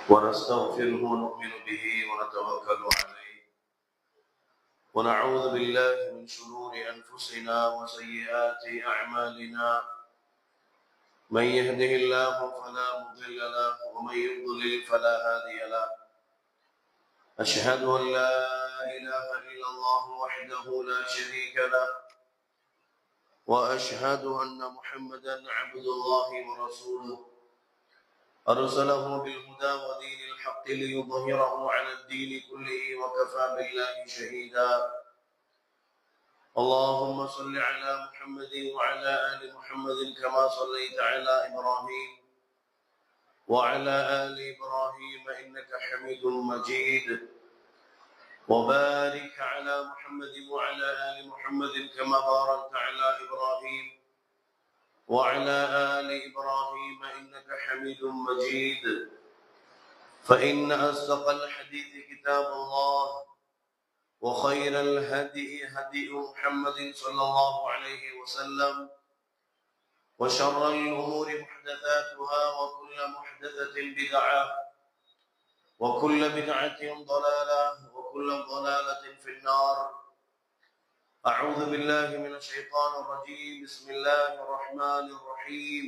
ونستغفره ونؤمن به ونتوكل عليه ونعوذ بالله من شرور أنفسنا وسيئات أعمالنا من يهده الله فلا مضل له ومن يضلل فلا هادي له أشهد أن لا إله إلا الله وحده لا شريك له وأشهد أن محمدا عبد الله ورسوله أرسله بالهدى ودين الحق ليظهره على الدين كله وكفى بالله شهيدا اللهم صل على محمد وعلى آل محمد كما صليت على إبراهيم وعلى آل إبراهيم إنك حميد مجيد وبارك على محمد وعلى آل محمد كما باركت على إبراهيم وعلى آل إبراهيم إنك حميد مجيد فإن أصدق الحديث كتاب الله وخير الهدي هدي محمد صلى الله عليه وسلم وشر الأمور محدثاتها وكل محدثة بدعة وكل بدعة ضلالة وكل ضلالة في النار أعوذ بالله من الشيطان الرجيم بسم الله الرحمن الرحيم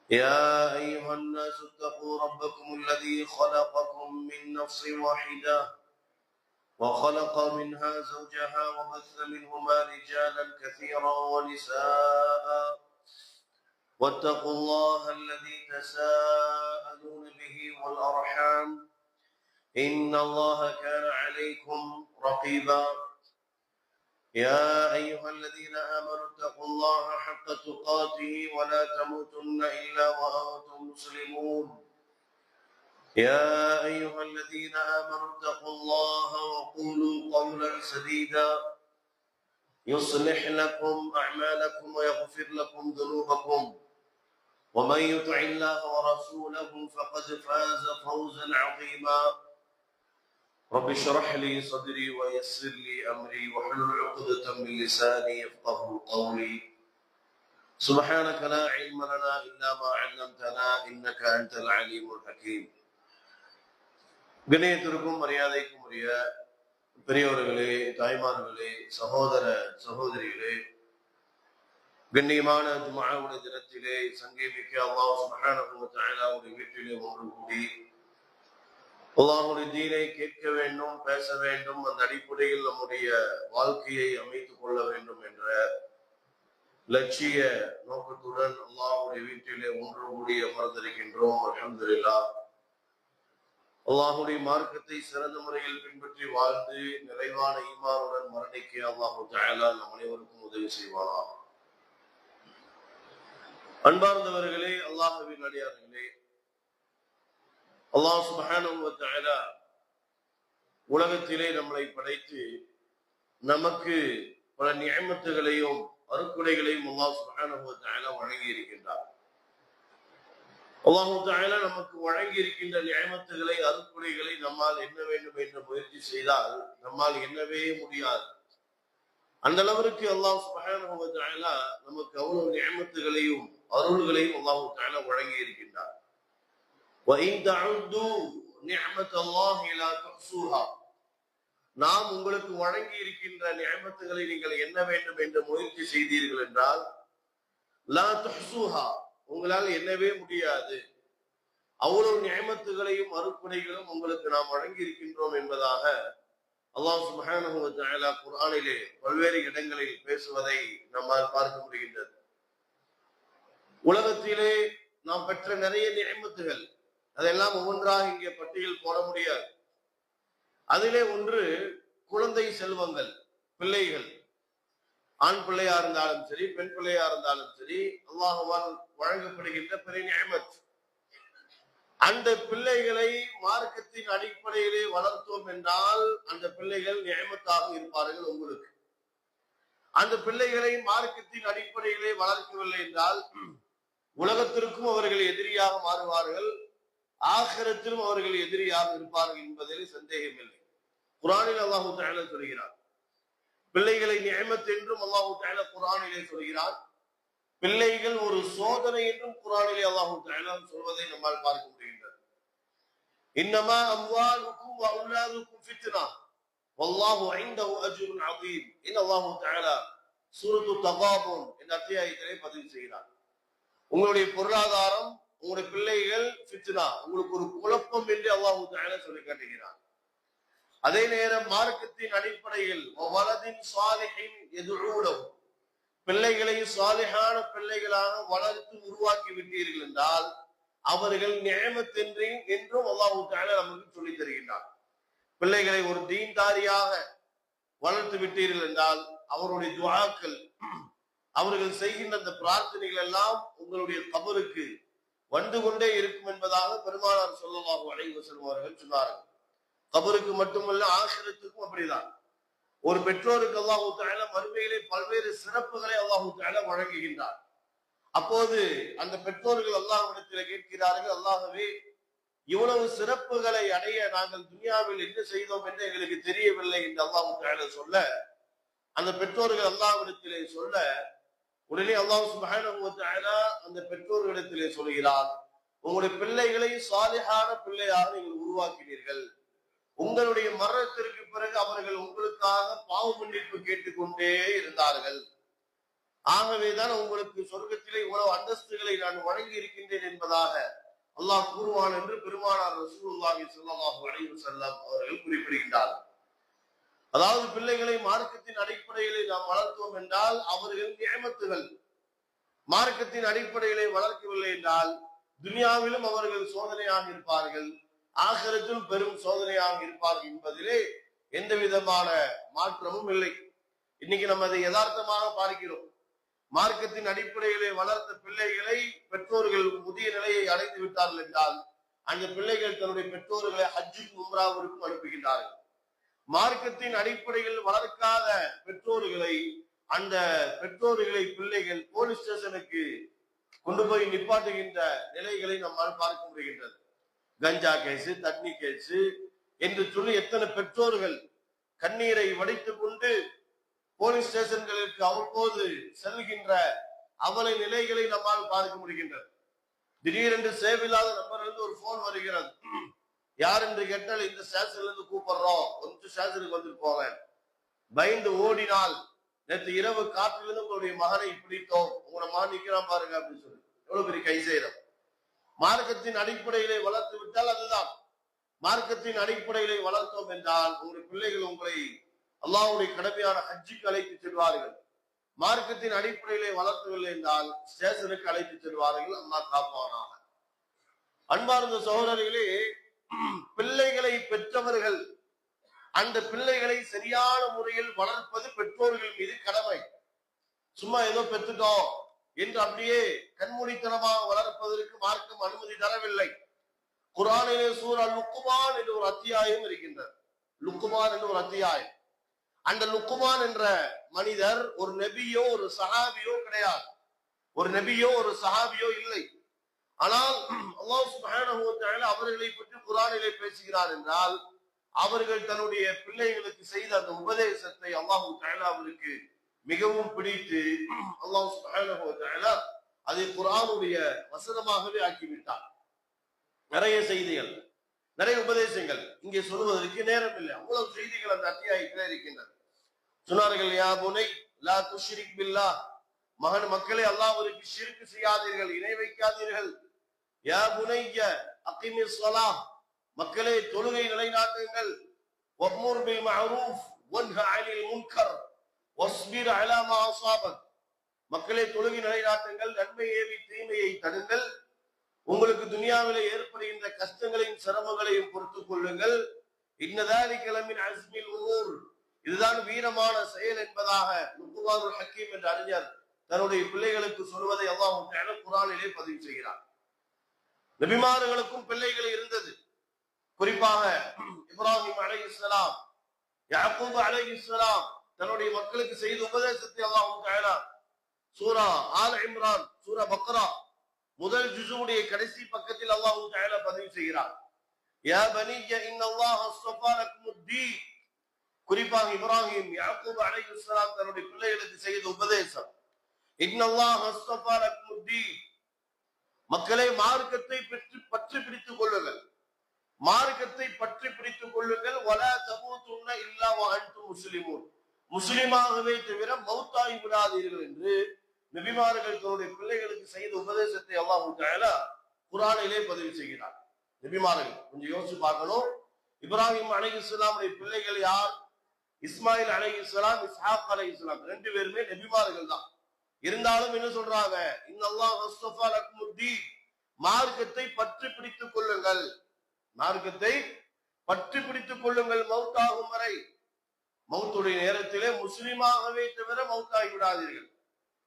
يا أيها الناس اتقوا ربكم الذي خلقكم من نفس واحدة وخلق منها زوجها وبث منهما رجالا كثيرا ونساء واتقوا الله الذي تساءلون به والأرحام إن الله كان عليكم رقيبا يا أيها الذين آمنوا اتقوا الله حق تقاته ولا تموتن إلا وأنتم مسلمون يا أيها الذين آمنوا اتقوا الله وقولوا قولا سديدا يصلح لكم أعمالكم ويغفر لكم ذنوبكم ومن يطع الله ورسوله فقد فاز فوزا عظيما رب اشرح لي صدري ويسر لي أمري واحلل عقدة من لساني يفقهوا قولي سبحانك لا علم لنا إلا ما علمتنا إنك أنت العليم الحكيم கண்ணியத்திற்கும் மரியாதைக்கும் உரிய பெரியவர்களே, தாய்மார்களே, சகோதர சகோதரிகளே, கண்ணியமான ஜும்ஆவுடைய தினத்திலே சங்கீமிக்க அல்லாஹ் சுப்ஹானஹு வ தஆலாவுடைய வீட்டிலே ஒன்று கூடி அல்லாஹ்வுடைய தீனை கேட்க வேண்டும், பேச வேண்டும், அந்த அடிப்படையில் நம்முடைய வாழ்க்கையை அமைத்துக் கொள்ள வேண்டும் என்ற லட்சிய நோக்கத்துடன் அல்லாஹ்வுடைய வீட்டிலே ஒன்று கூடி அமர்ந்திருக்கின்றோம். அல்ஹம்துலில்லாஹ். அல்லாஹ்வுடைய மார்க்கத்தை சிறந்த முறையில் பின்பற்றி வாழ்ந்து நிறைவான ஈமானுடன் மரணிக்க அல்லாஹ் தஆலா நம் அனைவருக்கும் உதவி செய்வானாக. அன்பார்ந்தவர்களே, அல்லாஹ்வின் அடியார்களே, அல்லாஹ் சுப்ஹானஹு வ தஆலா உலகத்திலே நம்மளை படைத்து நமக்கு பல நிஅமத்துகளையும் அருட்கொடைகளையும் அல்லாஹ் சுப்ஹானஹு வ தஆலா வழங்கி இருக்கின்றார். அல்லாஹ் தஆலா நமக்கு வழங்கி இருக்கின்ற நிஅமத்துகளை அருட்கொடைகளை நம்மால் எண்ண வேண்டும் என்ற முயற்சி செய்தால் நம்மால் எண்ணவே முடியாது. அந்த அளவிற்கு அல்லாஹ் சுப்ஹானஹு வ தஆலா நமக்கு அவ்வளவு நிஅமத்துகளையும் அருள்களையும் அல்லாஹ் தஆலா வழங்கி இருக்கின்றார். وَإِن تَعُدُّوا نِعْمَةَ اللَّهِ لَا تُحْصُوهَا. நாம் உங்களுக்கு வழங்கி இருக்கின்ற நிஅமத்துகளை நீங்கள் எண்ண வேண்டும் என்று முயற்சி செய்தீர்கள் என்றால் லா துஹ்ஸூஹா, உங்களால் எண்ணவே முடியாது. அவ்வளவு நிஅமத்துகளையும் அருட்கொடைகளும் உங்களுக்கு நாம் வழங்கி இருக்கின்றோம் என்பதாக அல்லாஹ் சுப்ஹானஹு வ தஆலா குர்ஆனிலே பல்வேறு இடங்களில் பேசுவதை நம்மால் பார்க்க முடிகின்றது. உலகத்திலே நாம் பெற்ற நிறைய நிஅமத்துகள், அதெல்லாம் ஒவ்வொன்றாக இங்கே பட்டியல் போட முடியாது. அதிலே ஒன்று குழந்தை செல்வங்கள், பிள்ளைகள். ஆண் பிள்ளையா இருந்தாலும் சரி, பெண் பிள்ளையா இருந்தாலும் சரி, அல்லாஹ்வால் வழங்கப்படுகின்ற பெரிய நிஅமத். அந்த பிள்ளைகளை மார்க்கத்தின் அடிப்படையிலே வளர்த்தோம் என்றால் அந்த பிள்ளைகள் நிஅமத்தாக இருப்பார்கள் உங்களுக்கு. அந்த பிள்ளைகளை மார்க்கத்தின் அடிப்படையிலே வளர்க்கவில்லை என்றால் உலகத்திற்கும் அவர்கள் எதிரியாக மாறுவார்கள், ஆகிரத்திலும் அவர்கள் எதிரியாக இருப்பார்கள் என்பதில் சந்தேகமில்லை. குர்ஆனில் அல்லாஹ் தஆலா சொல்கிறார், பிள்ளைகளை நிஅமத் என்றும் அல்லாஹ் தஆலா குர்ஆனிலே சொல்கிறார். பிள்ளைகள் ஒரு சோதனை என்றும் குர்ஆனிலே அல்லாஹ் தஆலா சொல்வதை நம்மால் பார்க்க முடிகின்றது. இன்னமா அம்வாலுக்கும் வ அவுலாதுக்கும் ஃபித்னா வல்லாஹு இன்தஹு அஜ்ருன் அதீம் இன் அல்லாஹு தஆலா சூரத்து தகாபுன் என்ற அத்தியாயத்திலே பதிவு செய்கிறார். உங்களுடைய பொருளாதாரம், உங்களுடைய பிள்ளைகள் ஃபித்னா, உங்களுக்கு ஒரு குழப்பம் என்று அல்லாஹு தஆலா சொல்லி காட்டுகிறார். அதே நேரம் மார்க்கத்தின் அடிப்படையில் வலதின் சாலிஹின் யதுஊலஹு, பிள்ளைகளை சாலிஹான பிள்ளைகளாக வளர்த்து உருவாக்கி விட்டீர்கள் என்றால் அவர்கள் நிஅமத் என்றும் அல்லாஹு தஆலா நமக்கு சொல்லி தருகின்றார். பிள்ளைகளை ஒரு தீன்தாரியாக வளர்த்து விட்டீர்கள் என்றால் அவருடைய துஆக்கள், அவர்கள் செய்கின்ற அந்த பிரார்த்தனைகள் எல்லாம் உங்களுடைய கபருக்கு வந்து கொண்டே இருக்கும் என்பதாக பெருமானார் ஸல்லல்லாஹு அலைஹி வஸல்லம் அவர்கள் சொன்னார்கள். கபருக்கு மட்டுமல்ல, ஆகிரத்துக்கும் அப்படிதான். ஒரு பெற்றோருக்கு அல்லாஹு தஆலா மறுமையிலே பல்வேறு சிறப்புகளை அல்லாஹு தஆலா வழங்குகின்றார். அப்போது அந்த பெற்றோர்கள் அல்லாஹ்விடத்தில் கேட்கிறார்கள், அல்லாஹ்வே, இவ்வளவு சிறப்புகளை அடைய நாங்கள் துனியாவில் என்ன செய்தோம் என்று எங்களுக்கு தெரியவில்லை என்று அல்லாஹ் தஆலா சொல்ல, அந்த பெற்றோர்கள் அல்லாஹ்விடத்திலே சொல்ல, உடனே அல்லாஹ் சுப்ஹானஹு வ தஆலா அந்த பெற்றோர்களிடத்திலே சொல்கிறார், உங்களுடைய பிள்ளைகளை சாலிஹான பிள்ளையாக நீங்கள் உருவாக்கினீர்கள். உங்களுடைய மரணத்திற்கு பிறகு அவர்கள் உங்களுக்காக பாவ மன்னிப்பு கேட்டுக்கொண்டே இருந்தார்கள். ஆகவேதான் உங்களுக்கு சொர்க்கத்திலே இவ்வளவு அந்தஸ்துகளை நான் வழங்கி இருக்கின்றேன் என்பதாக அல்லாஹ் கூறுவான் என்று பெருமானார் ரசூலுல்லாஹி ஸல்லல்லாஹு அலைஹி வஸல்லம் அவர்கள் குறிப்பிடுகின்றார்கள். அதாவது பிள்ளைகளை மார்க்கத்தின் அடிப்படையிலே நாம் வளர்த்தோம் என்றால் அவர்கள் நிஅமத்துகள். மார்க்கத்தின் அடிப்படையிலே வளர்க்கவில்லை என்றால் துனியாவிலும் அவர்கள் சோதனையாக இருப்பார்கள், ஆகிரத்திலும் பெரும் சோதனையாக இருப்பார்கள் என்பதிலே எந்த விதமான மாற்றமும் இல்லை. இன்னைக்கு நம்ம அதை யதார்த்தமாக பார்க்கிறோம். மார்க்கத்தின் அடிப்படையிலே வளர்த்த பிள்ளைகளை பெற்றோர்கள் முதிய நிலையை அடைந்து விட்டார்கள் என்றால் அந்த பிள்ளைகள் தன்னுடைய பெற்றோர்களை ஹஜ்ஜுக்கும் உம்ராவிற்கும் அனுப்புகின்றார்கள். மார்க்கத்தின் அடிப்படையில் வளர்க்காத பெற்றோர்களை அந்த பெற்றோர்களை பிள்ளைகள் போலீஸ் ஸ்டேஷனுக்கு கொண்டு போய் நிப்பாட்டுகின்ற நிலைகளை நம்மால் பார்க்க முடிகின்றது. கஞ்சா கேசு, தண்ணி கேசு என்று சொல்லி எத்தனை பெற்றோர்கள் கண்ணீரை வடித்துக் கொண்டு போலீஸ் ஸ்டேஷன்களுக்கு அவ்வப்போது செல்கின்ற அவலை நிலைகளை நம்மால் பார்க்க முடிகின்றது. திடீரென்று சேவில்லாத நம்பரிலிருந்து ஒரு போன் வருகிறது. யார் என்று கேட்டால் இந்த ஸ்டேஷன்ல இருந்து கூப்பிடுறோம், கொஞ்சம் ஸ்டேஷனுக்கு வந்துட்டு போங்க. பயந்து ஓடினால் நேற்று இரவு காற்றிலிருந்து உங்களுடைய மகனை பிடித்தோம், உங்களை மகன் நிக்கிறான் பாருங்க அப்படின்னு சொல்லி எவ்வளவு பெரிய கை செய்யறோம். மார்க்கத்தின் அடிப்படையிலே வளர்த்து விட்டால் அதுதான். மார்க்கத்தின் அடிப்படையிலே வளர்த்தோம் என்றால் உங்களுடைய பிள்ளைகள் உங்களை அல்லாஹ்வுடைய கடமையான ஹஜ்ஜுக்கு அழைத்து செல்வார்கள். மார்க்கத்தின் அடிப்படையிலே வளர்த்தவில்லை என்றால் ஸ்டேஷனுக்கு அழைத்து செல்வார்கள். அல்லாஹ் காப்பானாக. அன்பார்ந்த சகோதரர்களே, பிள்ளைகளை பெற்றவர்கள் அந்த பிள்ளைகளை சரியான முறையில் வளர்ப்பது பெற்றோர்கள் மீது கடமை. சும்மா ஏதோ பெற்றுட்டோம் என்று அப்படியே கண்மூடித்தனமாக வளர்ப்பதற்கு மார்க்கம் அனுமதி தரவில்லை. குர்ஆனிலே சூரா லுக்மான் என்று ஒரு அத்தியாயம் இருக்கின்றது. லுக்மான் என்று ஒரு அத்தியாயம். அந்த லுக்மான் என்ற மனிதர் ஒரு நபியோ ஒரு சஹாபியோ கிடையாது. ஒரு நபியோ ஒரு சஹாபியோ இல்லை. ஆனால் அல்லாஹ் சுப்ஹானஹு வ தஆலா அவர்களை பற்றி குர்ஆனிலே பேசுகிறார் என்றால் அவர்கள் தன்னுடைய பிள்ளைகளுக்கு செய்த அந்த உபதேசத்தை அல்லாஹ் தஆலா அவருக்கு மிகவும் பிடித்து அல்லாஹ் சுப்ஹானஹு வ தஆலா அதை குர்ஆனுடைய வசனமாகவே ஆக்கிவிட்டார். நிறைய செய்திகள், நிறைய உபதேசங்கள் இங்கே சொல்வதற்கு நேரம் இல்லை. அவ்வளவு செய்திகள் அந்த அத்தியாயத்தில் இருக்கின்றன. சொன்னார்கள், யா புனை லா துஷ்ரிக் பில்லாஹ், மக்களே அல்லாஹ்வுக்கு ஷிர்க் செய்யாதீர்கள், இணை வைக்காதீர்கள். யா புனைய அகிமிஸ் ஸலாஹ், மக்களே தொழுகை நிலைநாட்டுங்கள். வஅ்முர் பில் மஅரூஃப் வன்ஹ அனில் முன்கர் வஸ்பிர் அலா மா அஸாபக், மக்களே தொழுகை நிலைநாட்டுங்கள், நன்மை ஏவி தீமையை தடுங்கள், உங்களுக்கு துனியாவிலே ஏற்படுகின்ற கஷ்டங்களையும் சிரமங்களையும் பொறுத்துக் கொள்ளுங்கள். இன்னதாலிக லமின் அஸ்மில் உமூர், இதுதான் வீரமான செயல் என்பதாக லுக்மானுல் ஹக்கீம் என்ற அறிஞர் தன்னுடைய பிள்ளைகளுக்கு சொல்வதை அல்லாஹ் தஆலா குர்ஆனிலே பதிவு செய்கிறார். நபிமார்களுக்கும் பிள்ளைகள் இருந்தது. குறிப்பாக இப்ராஹிம் அலைஹிஸ்ஸலாம், யாக்கூப் அலைஹிஸ்ஸலாம் தன்னுடைய மக்களுக்கு செய்த உபதேசத்தை அல்லாஹ் தஆலா சூரா ஆல் இம்ரான், சூரா பக்ரா முதல் ஜுஸுடைய கடைசி பக்கத்தில் அல்லாஹ் தஆலா பதிவு செய்கிறார். யா பனிய இன்னல்லாஹ் அஸ்ஸஃபா லக்குமுத்தீன், குறிப்பாக இப்ராஹிம் யாக்கூப் அலைஹிஸ்ஸலாம் தன்னுடைய பிள்ளைகளுக்கு செய்த உபதேசம். இன்னல்லாஹ் அஸ்ஸஃபா லக்குமுத்தீன், மக்களே மார்க்கத்தை பற்றி பிடித்துக் கொள்ளுங்கள். மார்க்கத்தை பற்றி பிடித்துக் கொள்ளுங்கள். வலா தமூதுன்ன இல்லா வ அன்தும் முஸ்லிமூன், முஸ்லிமாகவே தவிர மௌத்தாகி விடாதீர்கள் என்று நபிமார்கள் தன்னுடைய பிள்ளைகளுக்கு செய்த உபதேசத்தை அல்லாஹ் தஆலா குர்ஆனிலே பதிவு செய்கிறார். நபிமார்கள் கொஞ்சம் யோசிச்சு பார்க்கணும். இப்ராஹிம் அலைஹிஸ்ஸலாமுடைய பிள்ளைகள் யார்? இஸ்மாயில் அலைஹிஸ்ஸலாம், இஸ்ஹாக் அலைஹிஸ்ஸலாம், ரெண்டு பேருமே நபிமார்கள் தான். இருந்தாலும் என்ன சொல்றாங்க? இன்னல்லாஹ் வஸ்தஃபா லக்குமுத்தீன், மார்க்கத்தை பற்றி பிடித்துக் கொள்ளுங்கள், மார்க்கத்தை பற்றி பிடித்துக் கொள்ளுங்கள் மௌத்தாகும் வரை. மௌத்துடைய நேரத்திலே முஸ்லிமாகவே தவிர மௌத்தாகி விடாதீர்கள்.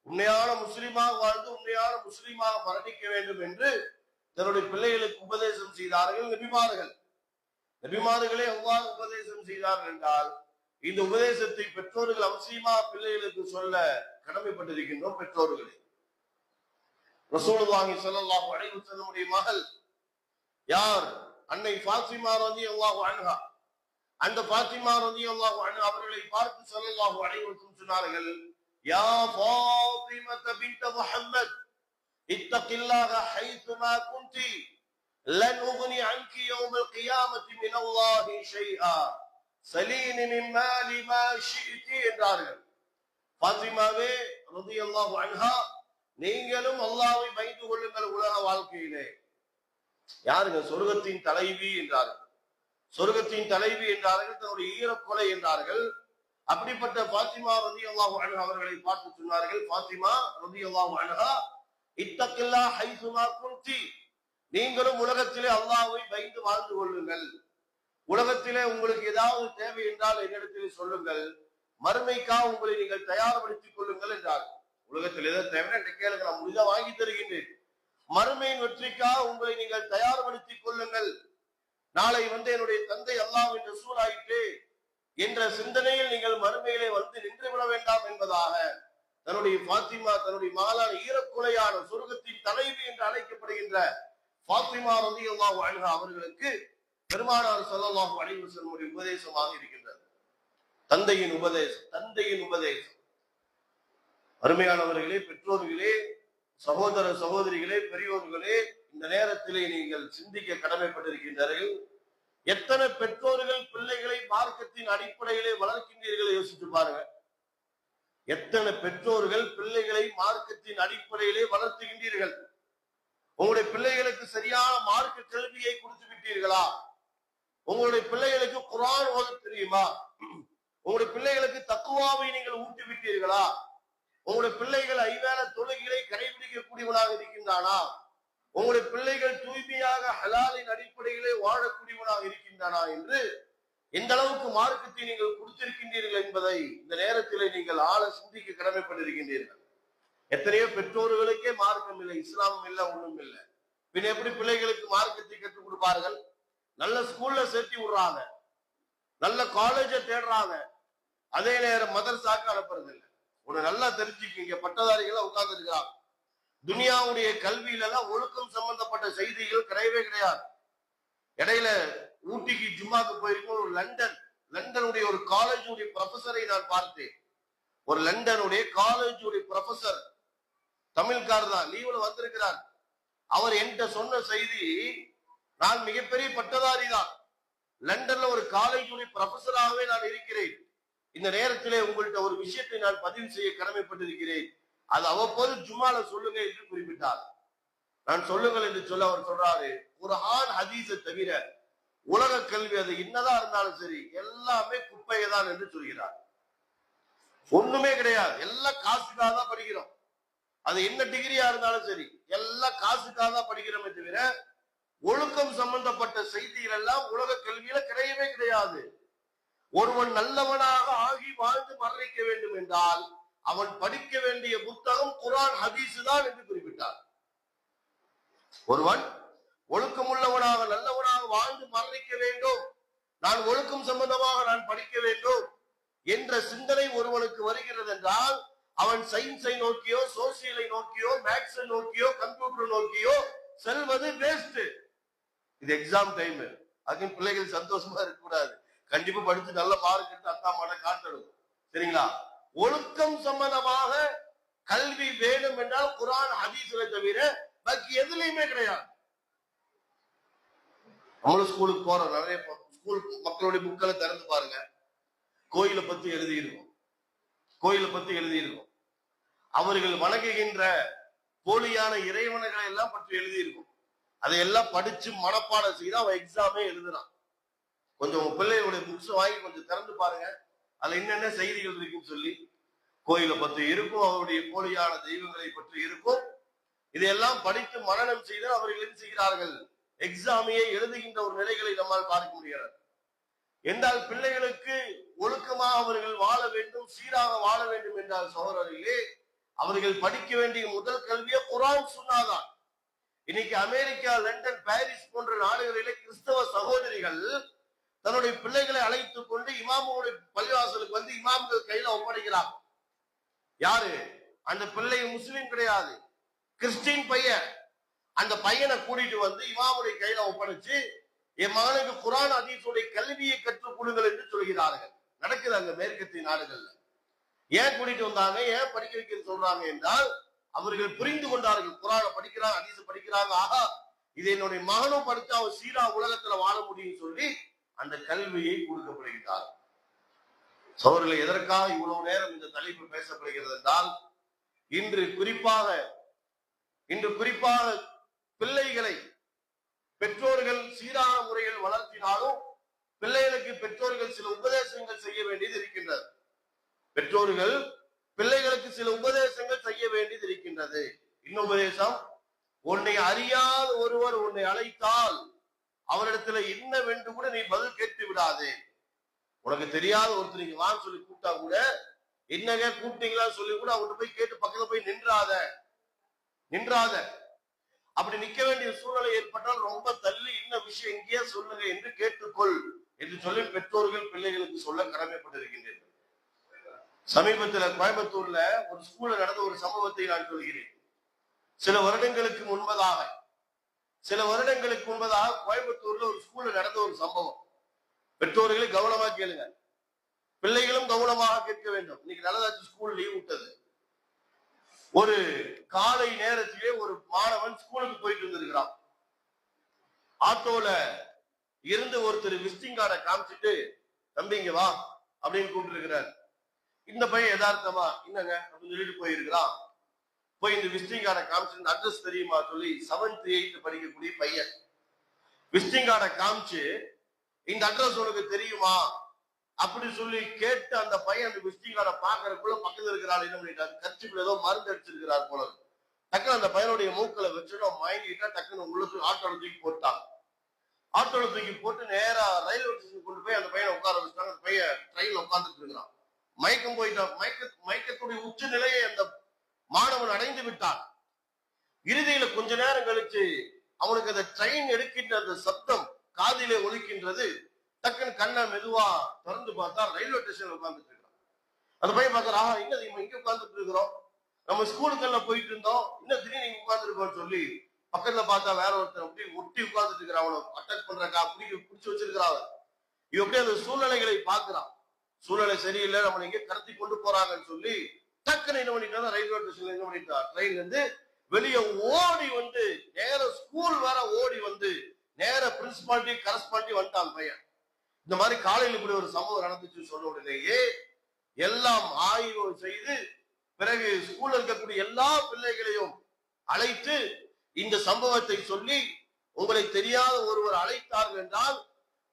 உண்மையான முஸ்லிமாக வாழ்ந்து உண்மையான முஸ்லிமாக மரணிக்க வேண்டும் என்று தன்னுடைய பிள்ளைகளுக்கு உபதேசம் செய்தார்கள் நபிமார்கள். நபிமார்களே எவ்வாறு உபதேசம் செய்தார்கள் என்றால், இந்த உபதேசத்தை பெற்றோர்கள் அவசியமாக பிள்ளைகளுக்கு சொல்ல கடமைப்பட்டிருக்கின்றோம். பெற்றோர்களே, ரசூலுல்லாஹி ஸல்லல்லாஹு அலைஹி வஸல்லமுடைய மகள் யார்? அன்னை ஃபாத்திமா ரலியல்லாஹு அன்ஹா. அந்த ஃபாத்திமா ரலியல்லாஹு அன்ஹா அவர்களை பார்த்து ஸல்லல்லாஹு அலைஹி வஸல்லம் சொன்னார்கள், யா ஃபாத்திமா பின்த் முஹம்மத் இத்தகில்லாஹ ஹைதுமா குன்தி லன் உக்னி அன்கி யௌமல் கியாமத்தி மினல்லாஹி ஷைஆ சலீனி மின் மாலி மா ஷிஇதி என்றார்கள். ஃபாத்திமாவே ரலியல்லாஹு அன்ஹா, நீங்களும் அல்லாஹ்வை பயந்து கொள்ளுங்கள் உலக வாழ்க்கையிலே. யாருங்க? சொர்க்கத்தின் தலைவி என்றார்கள். சொர்க்கத்தின் தலைவி என்றார்கள், தன்னுடைய ஈரக்கொலை என்றார்கள். அப்படிப்பட்ட ஃபாத்திமா ரலியல்லாஹு அன்ஹா அவர்களை பார்த்து சொன்னார்கள், ஃபாத்திமா ரலியல்லாஹு அன்ஹா, இத்தகில்லாஹ் ஹைசுமா குன்தி, நீங்களும் உலகத்திலே அல்லாஹ்வை பயந்து வாழ்ந்து கொள்ளுங்கள். உலகத்திலே உங்களுக்கு ஏதாவது தேவை என்றால் என்னிடத்திலே சொல்லுங்கள், மறுமைக்காக உங்களை நீங்கள் தயார்படுத்திக் கொள்ளுங்கள் என்றார்கள். உலகத்தில் எதாவது தேவை என்று கேளுங்க, நான் முடிஞ்சா வாங்கி தருகின்றேன். மறுமையின் வெற்றிக்காக உங்களை நீங்கள் தயார்படுத்திக் கொள்ளுங்கள். நாளை என்னுடைய தந்தை அல்லாஹ்வின் ரசூல் ஆயிற்று என்ற சிந்தனையில் நீங்கள் மறுமையிலே நின்று விட வேண்டாம் என்பதாக தன்னுடைய ஃபாத்திமா, தன்னுடைய மகளான ஈரக்குலையான சொர்க்கத்தின் தலைவி என்று அழைக்கப்படுகின்ற ஃபாத்திமா ரலியல்லாஹு அன்ஹா அவர்களுக்கு பெருமானார் ஸல்லல்லாஹு அலைஹி வஸல்லம் உபதேசமாக இருக்கின்றது. தந்தையின் உபதேசம், தந்தையின் உபதேசம். அருமையானவர்களே, பெற்றோர்களே, சகோதர சகோதரிகளே, பெரியோர்களே, இந்த நேரத்திலே நீங்கள் சிந்திக்க கடமைப்பட்டிருக்கின்றார்கள். எத்தனை பெற்றோர்கள் பிள்ளைகளை மார்க்கத்தின் அடிப்படையிலே வளர்க்கின்றீர்கள் யோசித்து பாருங்க. எத்தனை பெற்றோர்கள் பிள்ளைகளை மார்க்கத்தின் அடிப்படையிலே வளர்த்துகின்றீர்கள்? உங்களுடைய பிள்ளைகளுக்கு சரியான மார்க்க கல்வியை கொடுத்து விட்டீர்களா? உங்களுடைய பிள்ளைகளுக்கு குர்ஆன் ஓத தெரியுமா? உங்களுடைய பிள்ளைகளுக்கு தக்வாவை நீங்கள் ஊட்டி விட்டீர்களா? உங்களுடைய பிள்ளைகள் ஐவேளை தொழுகைகளை கடைபிடிக்கக்கூடியவனாக இருக்கின்றானா? உங்களுடைய பிள்ளைகள் தூய்மையாக ஹலாலின் அடிப்படையிலே வாழக்கூடியவனாக இருக்கின்றானா என்று எந்த அளவுக்கு மார்க்கத்தை நீங்கள் கொடுத்திருக்கின்றீர்கள் என்பதை இந்த நேரத்திலே நீங்கள் ஆழ சிந்திக்க கடமைப்பட்டிருக்கின்றீர்கள். எத்தனையோ பெற்றோர்களுக்கே மார்க்கம் இல்லை, இஸ்லாமும் இல்லை, ஒண்ணும் இல்லை. பின் எப்படி பிள்ளைகளுக்கு மார்க்கத்தை கற்றுக் கொடுப்பார்கள்? நல்ல ஸ்கூல்ல சேர்த்தி விடுறாங்க, நல்ல காலேஜ தேடுறாங்க, அதே நேரம் மதரசாக்கு அனுப்புறது இல்லை. ஒரு நல்லா தெரிஞ்சுக்கிங்க, பட்டதாரிகளா உட்கார்ந்து இருக்கிறாங்க. துனியாவுடைய கல்வியில எல்லாம் ஒழுக்கம் சம்பந்தப்பட்ட செய்திகள் கிடையவே கிடையாது. இடையில ஊட்டிக்கு ஜும்மாக்கு போயிருக்கும். ஒரு லண்டனுடைய ஒரு காலேஜுடைய ப்ரொஃபஸரை நான் பார்த்தேன். ஒரு லண்டனுடைய காலேஜுடைய ப்ரொஃபஸர், தமிழ்காரர் தான், லீவ்ல வந்திருக்கிறார். அவர் என்கிட்ட சொன்ன செய்தி, நான் மிகப்பெரிய பட்டதாரி தான், லண்டன்ல ஒரு காலேஜுடைய ப்ரொஃபஸராகவே நான் இருக்கிறேன். இந்த நேரத்திலே உங்கள்கிட்ட ஒரு விஷயத்தை நான் பதிவு செய்ய கடமைப்பட்டிருக்கிறேன். அது அவ்வப்போது ஜும்மால சொல்லுங்க என்று குறிப்பிட்டார். நான் சொல்லுங்கள் என்று சொல்ல அவர் சொல்றாரு, குர்ஆன் ஹதீஸை தவிர உலக கல்வி அது என்னதான் இருந்தாலும் சரி எல்லாமே குப்பையை தான் என்று சொல்கிறார். ஒண்ணுமே கிடையாது, எல்லாம் காசுக்காக தான் படிக்கிறோம். அது என்ன டிகிரியா இருந்தாலும் சரி எல்லாம் காசுக்காக தான் படிக்கிறோமே தவிர ஒழுக்கம் சம்பந்தப்பட்ட செய்திகள் எல்லாம் உலக கல்வியில கிடையவே கிடையாது. ஒருவன் நல்லவனாக ஆகி வாழ்ந்து மரணிக்க வேண்டும் என்றால் அவன் படிக்க வேண்டிய புத்தகம் குர்ஆன் ஹதீஸ் தான் என்று குறிப்பிட்டார். ஒருவன் ஒழுக்கமுள்ளவனாக நல்லவனாக வாழ்ந்து மரணிக்க வேண்டும், நான் ஒழுக்கம் சம்பந்தமாக நான் படிக்க வேண்டும் என்ற சிந்தனை ஒருவனுக்கு வருகிறது என்றால் அவன் சயின்ஸை நோக்கியோ, சோசியலை நோக்கியோ, மேக்ஸை நோக்கியோ, கம்ப்யூட்டர் நோக்கியோ செல்வது வேஸ்ட். இது எக்ஸாம் டைம், அதுக்கு பிள்ளைகள் சந்தோஷமா இருக்க கூடாது. கண்டிப்பா படிச்சு நல்ல மார்க் எடுத்து அத்தா மாட காட்டணும். சரிங்களா? ஒழுக்கம் சம்பந்தமாக கல்வி வேணும் என்றால் குர்ஆன் ஹதீஸை தவிர பாக்கி எதுலையுமே கிடையாது. நம்மளும் ஸ்கூலுக்கு போறோம், நிறைய ஸ்கூல் மக்களுடைய புக்களை திறந்து பாருங்க, கோயிலை பத்தி எழுதியிருக்கும். கோயிலை பத்தி எழுதியிருக்கும். அவர்கள் வணங்குகின்ற போலியான இறைவனைகளை எல்லாம் பற்றி எழுதியிருக்கும். அதையெல்லாம் படிச்சு மனப்பாடம் செய்து அவன் எக்ஸாமே எழுதுறான். கொஞ்சம் உங்க பிள்ளைகளுடைய புக்ஸ் வாங்கி கொஞ்சம் திறந்து பாருங்க, அதுல என்னென்ன செய்திகள் இருக்குன்னு சொல்லி. கோயிலை பற்றி இருக்கும், அவருடைய போலியான தெய்வங்களை பற்றி இருக்கும். இதையெல்லாம் படித்து மனனம் செய்து அவர்கள் என்ன செய்கிறார்கள், எக்ஸாமையை எழுதுகின்ற ஒரு நிலைகளை நம்மால் பார்க்க முடியாது. என்றால் பிள்ளைகளுக்கு ஒழுக்கமாக அவர்கள் வாழ வேண்டும், சீராக வாழ வேண்டும் என்றால் சகோதரர்களே, அவர்கள் படிக்க வேண்டிய முதல் கல்வியை குர்ஆன் சுன்னாதான். இன்னைக்கு அமெரிக்கா, லண்டன், பாரிஸ் போன்ற நாடுகளிலே கிறிஸ்தவ சகோதரிகள் தன்னுடைய பிள்ளைகளை அழைத்துக் கொண்டு இமாமுடைய பள்ளிவாசலுக்கு வந்து இமாம்கள் கையில ஒப்படைக்கிறாங்க. யாரு? அந்த பிள்ளை முஸ்லீம் கிடையாது, கிறிஸ்டின் பையன். அந்த பையனை கூட்டிட்டு வந்து இமாமுடைய கையில ஒப்படைச்சு, என் மகனுக்கு குர்ஆன் ஹதீஸுடைய கல்வியை கற்றுக் கொடுங்கள் என்று சொல்கிறார்கள். நடக்குது அங்க மேற்கத்திய நாடுகள்ல. ஏன் கூட்டிட்டு வந்தாங்க, ஏன் படிக்க வைக்க சொல்றாங்க என்றால், அவர்கள் புரிந்து கொண்டார்கள், குர்ஆனை படிக்கிறாங்க, ஹதீஸ் படிக்கிறாங்க, ஆகா இது என்னுடைய மகனும் படித்து அவன் சீரா உலகத்துல வாழ முடியும் சொல்லி அந்த கல்வியை கொடுக்கப்படுகிறார். சோழர்களை எதற்காக இவ்வளவு நேரம் இந்த தலைப்பு பேசப்படுகிறது என்றால், இன்று குறிப்பாக பிள்ளைகளை பெற்றோர்கள் சீரான முறையில் வளர்த்தினாலும் பிள்ளைகளுக்கு பெற்றோர்கள் சில உபதேசங்கள் செய்ய வேண்டியது இருக்கின்றது. பெற்றோர்கள் பிள்ளைகளுக்கு சில உபதேசங்கள் செய்ய வேண்டியது இருக்கின்றது. இன்னும் உபதேசம், உன்னை அறியாத ஒருவர் உன்னை அழைத்தால் அவரிடத்துல என்னவென்று கூட நீ பதில் கேட்டு விடாதே. உனக்கு தெரியாத ஒருத்தர் நீங்க வான்னு சொல்லி கூப்பிட்டா கூட, என்னங்க கூப்பிட்டீங்களான்னு சொல்லி கூட அவர்கிட்ட போய் கேட்டு பக்கத்துல போய் நின்றாத. அப்படி நிக்க வேண்டிய சூழ்நிலை ஏற்பட்டால் ரொம்ப தள்ளி இன்ன விஷயம் இங்கேயே சொல்லுங்க என்று கேட்டுக்கொள் என்று சொல்லி பெற்றோர்கள் பிள்ளைகளுக்கு சொல்ல கடமைப்பட்டிருக்கின்றனர். சமீபத்துல கோயம்புத்தூர்ல ஒரு ஸ்கூல்ல நடந்த ஒரு சம்பவத்தை நான் சொல்கிறேன். சில வருடங்களுக்கு முன்பதாக கோயம்புத்தூர்ல ஒரு ஸ்கூல்ல நடந்த ஒரு சம்பவம். பெற்றோர்களை கவனமா கேளுங்க, பிள்ளைகளும் கவனமாக கேட்க வேண்டும். இன்னைக்கு நல்லதாச்சு ஸ்கூல் லீவ் விட்டது. ஒரு காலை நேரத்திலே ஒரு மாணவன் ஸ்கூலுக்கு போயிட்டு இருந்திருக்கிறான். ஆட்டோல இருந்து ஒருத்தர் விசிட்டிங் கார்டை காமிச்சிட்டு, தம்பிங்க வா அப்படின்னு கூப்பிட்டு இருக்கிறார். இந்த பையன் யதார்த்தமா என்னங்க அப்படின்னு சொல்லிட்டு போயிருக்கிறான். போய் இந்த விசிட்டிங் கார்டை காமிச்சு, அட்ரஸ் தெரியுமா சொல்லி 7th 8th படிக்கக்கூடிய பையன் விசிட்டிங் கார்டை காமிச்சு, இந்த அட்ரஸ் உனக்கு தெரியுமா அப்படி சொல்லி கேட்டு அந்த பையன் அந்த விசிட்டிங் கார்டை பாக்குறதுக்குள்ள பக்கத்துல இருக்கிறாள் என்ன பண்ணிட்டாரு, கட்சிக்குள்ள ஏதோ மருந்து அடிச்சிருக்கிறார் போல. டக்குனு அந்த பையனுடைய மூக்களை வச்சுட்டு மயங்கிட்டா, டக்குனு உள்ள ஆட்டோல தூக்கி போட்டான். ஆட்டோல தூக்கி போட்டு நேரா ரயில்வே ஸ்டேஷன் கொண்டு போய் அந்த பையனை உட்கார வச்சுட்டாங்க. அந்த பையன் ட்ரெயின்ல உட்கார்ந்துட்டு இருக்கிறான். மயக்கம் போயிட்டான். மயக்கத்துடைய உச்ச நிலையை அந்த மாணவன் அடைந்து விட்டான். இறுதியில கொஞ்ச நேரம் கழிச்சு அவனுக்கு அந்த ட்ரெயின் எடுக்கின்ற அந்த சப்தம் காதிலே ஒலிக்கின்றது. டக்குன்னு கண்ணை மெதுவா திறந்து பார்த்தா ரயில்வே ஸ்டேஷன்ல உட்கார்ந்துட்டு இருக்கான். அந்த பையன் பார்க்கறா, இன்னும் இங்க உட்கார்ந்துட்டு இருக்கிறோம், நம்ம ஸ்கூலுக்கெல்லாம் போயிட்டு இருந்தோம், இன்னும் திடீர்னு நீங்க உட்கார்ந்துருக்கோம்னு சொல்லி பக்கத்துல பார்த்தா வேற ஒருத்தர் அப்படி ஒட்டி உட்கார்ந்துட்டு இருக்கிறான். அவனை அட்டாக் பண்றக்கா பிடிச்சு வச்சிருக்கிறான். இவன் எப்படி அந்த சூழ்நிலைகளை பார்க்கிறான். சூழ்நிலை சரியில்லை, நம்ம இங்க கடத்தி கொண்டு போறாங்கன்னு சொல்லி டக்குன்னு என்ன பண்ணிட்டா, ரயில்வே ஸ்டேஷன்ல என்ன பண்ணிட்டா, ட்ரெயின் வந்து வெளியே ஓடி வந்து நேர ஸ்கூல் வேற ஓடி வந்து நேர பிரின்சிபாலிட்டி கரஸ்பாலிட்டி வந்துட்டான் பையன். இந்த மாதிரி காலையில் இப்படி ஒரு சம்பவம் நடந்துச்சு சொன்ன உடனேயே எல்லாம் ஆய்வு செய்து பிறகு ஸ்கூல்ல இருக்கக்கூடிய எல்லா பிள்ளைகளையும் அழைத்து இந்த சம்பவத்தை சொல்லி, உங்களை தெரியாத ஒருவர் அழைத்தார்கள் என்றால்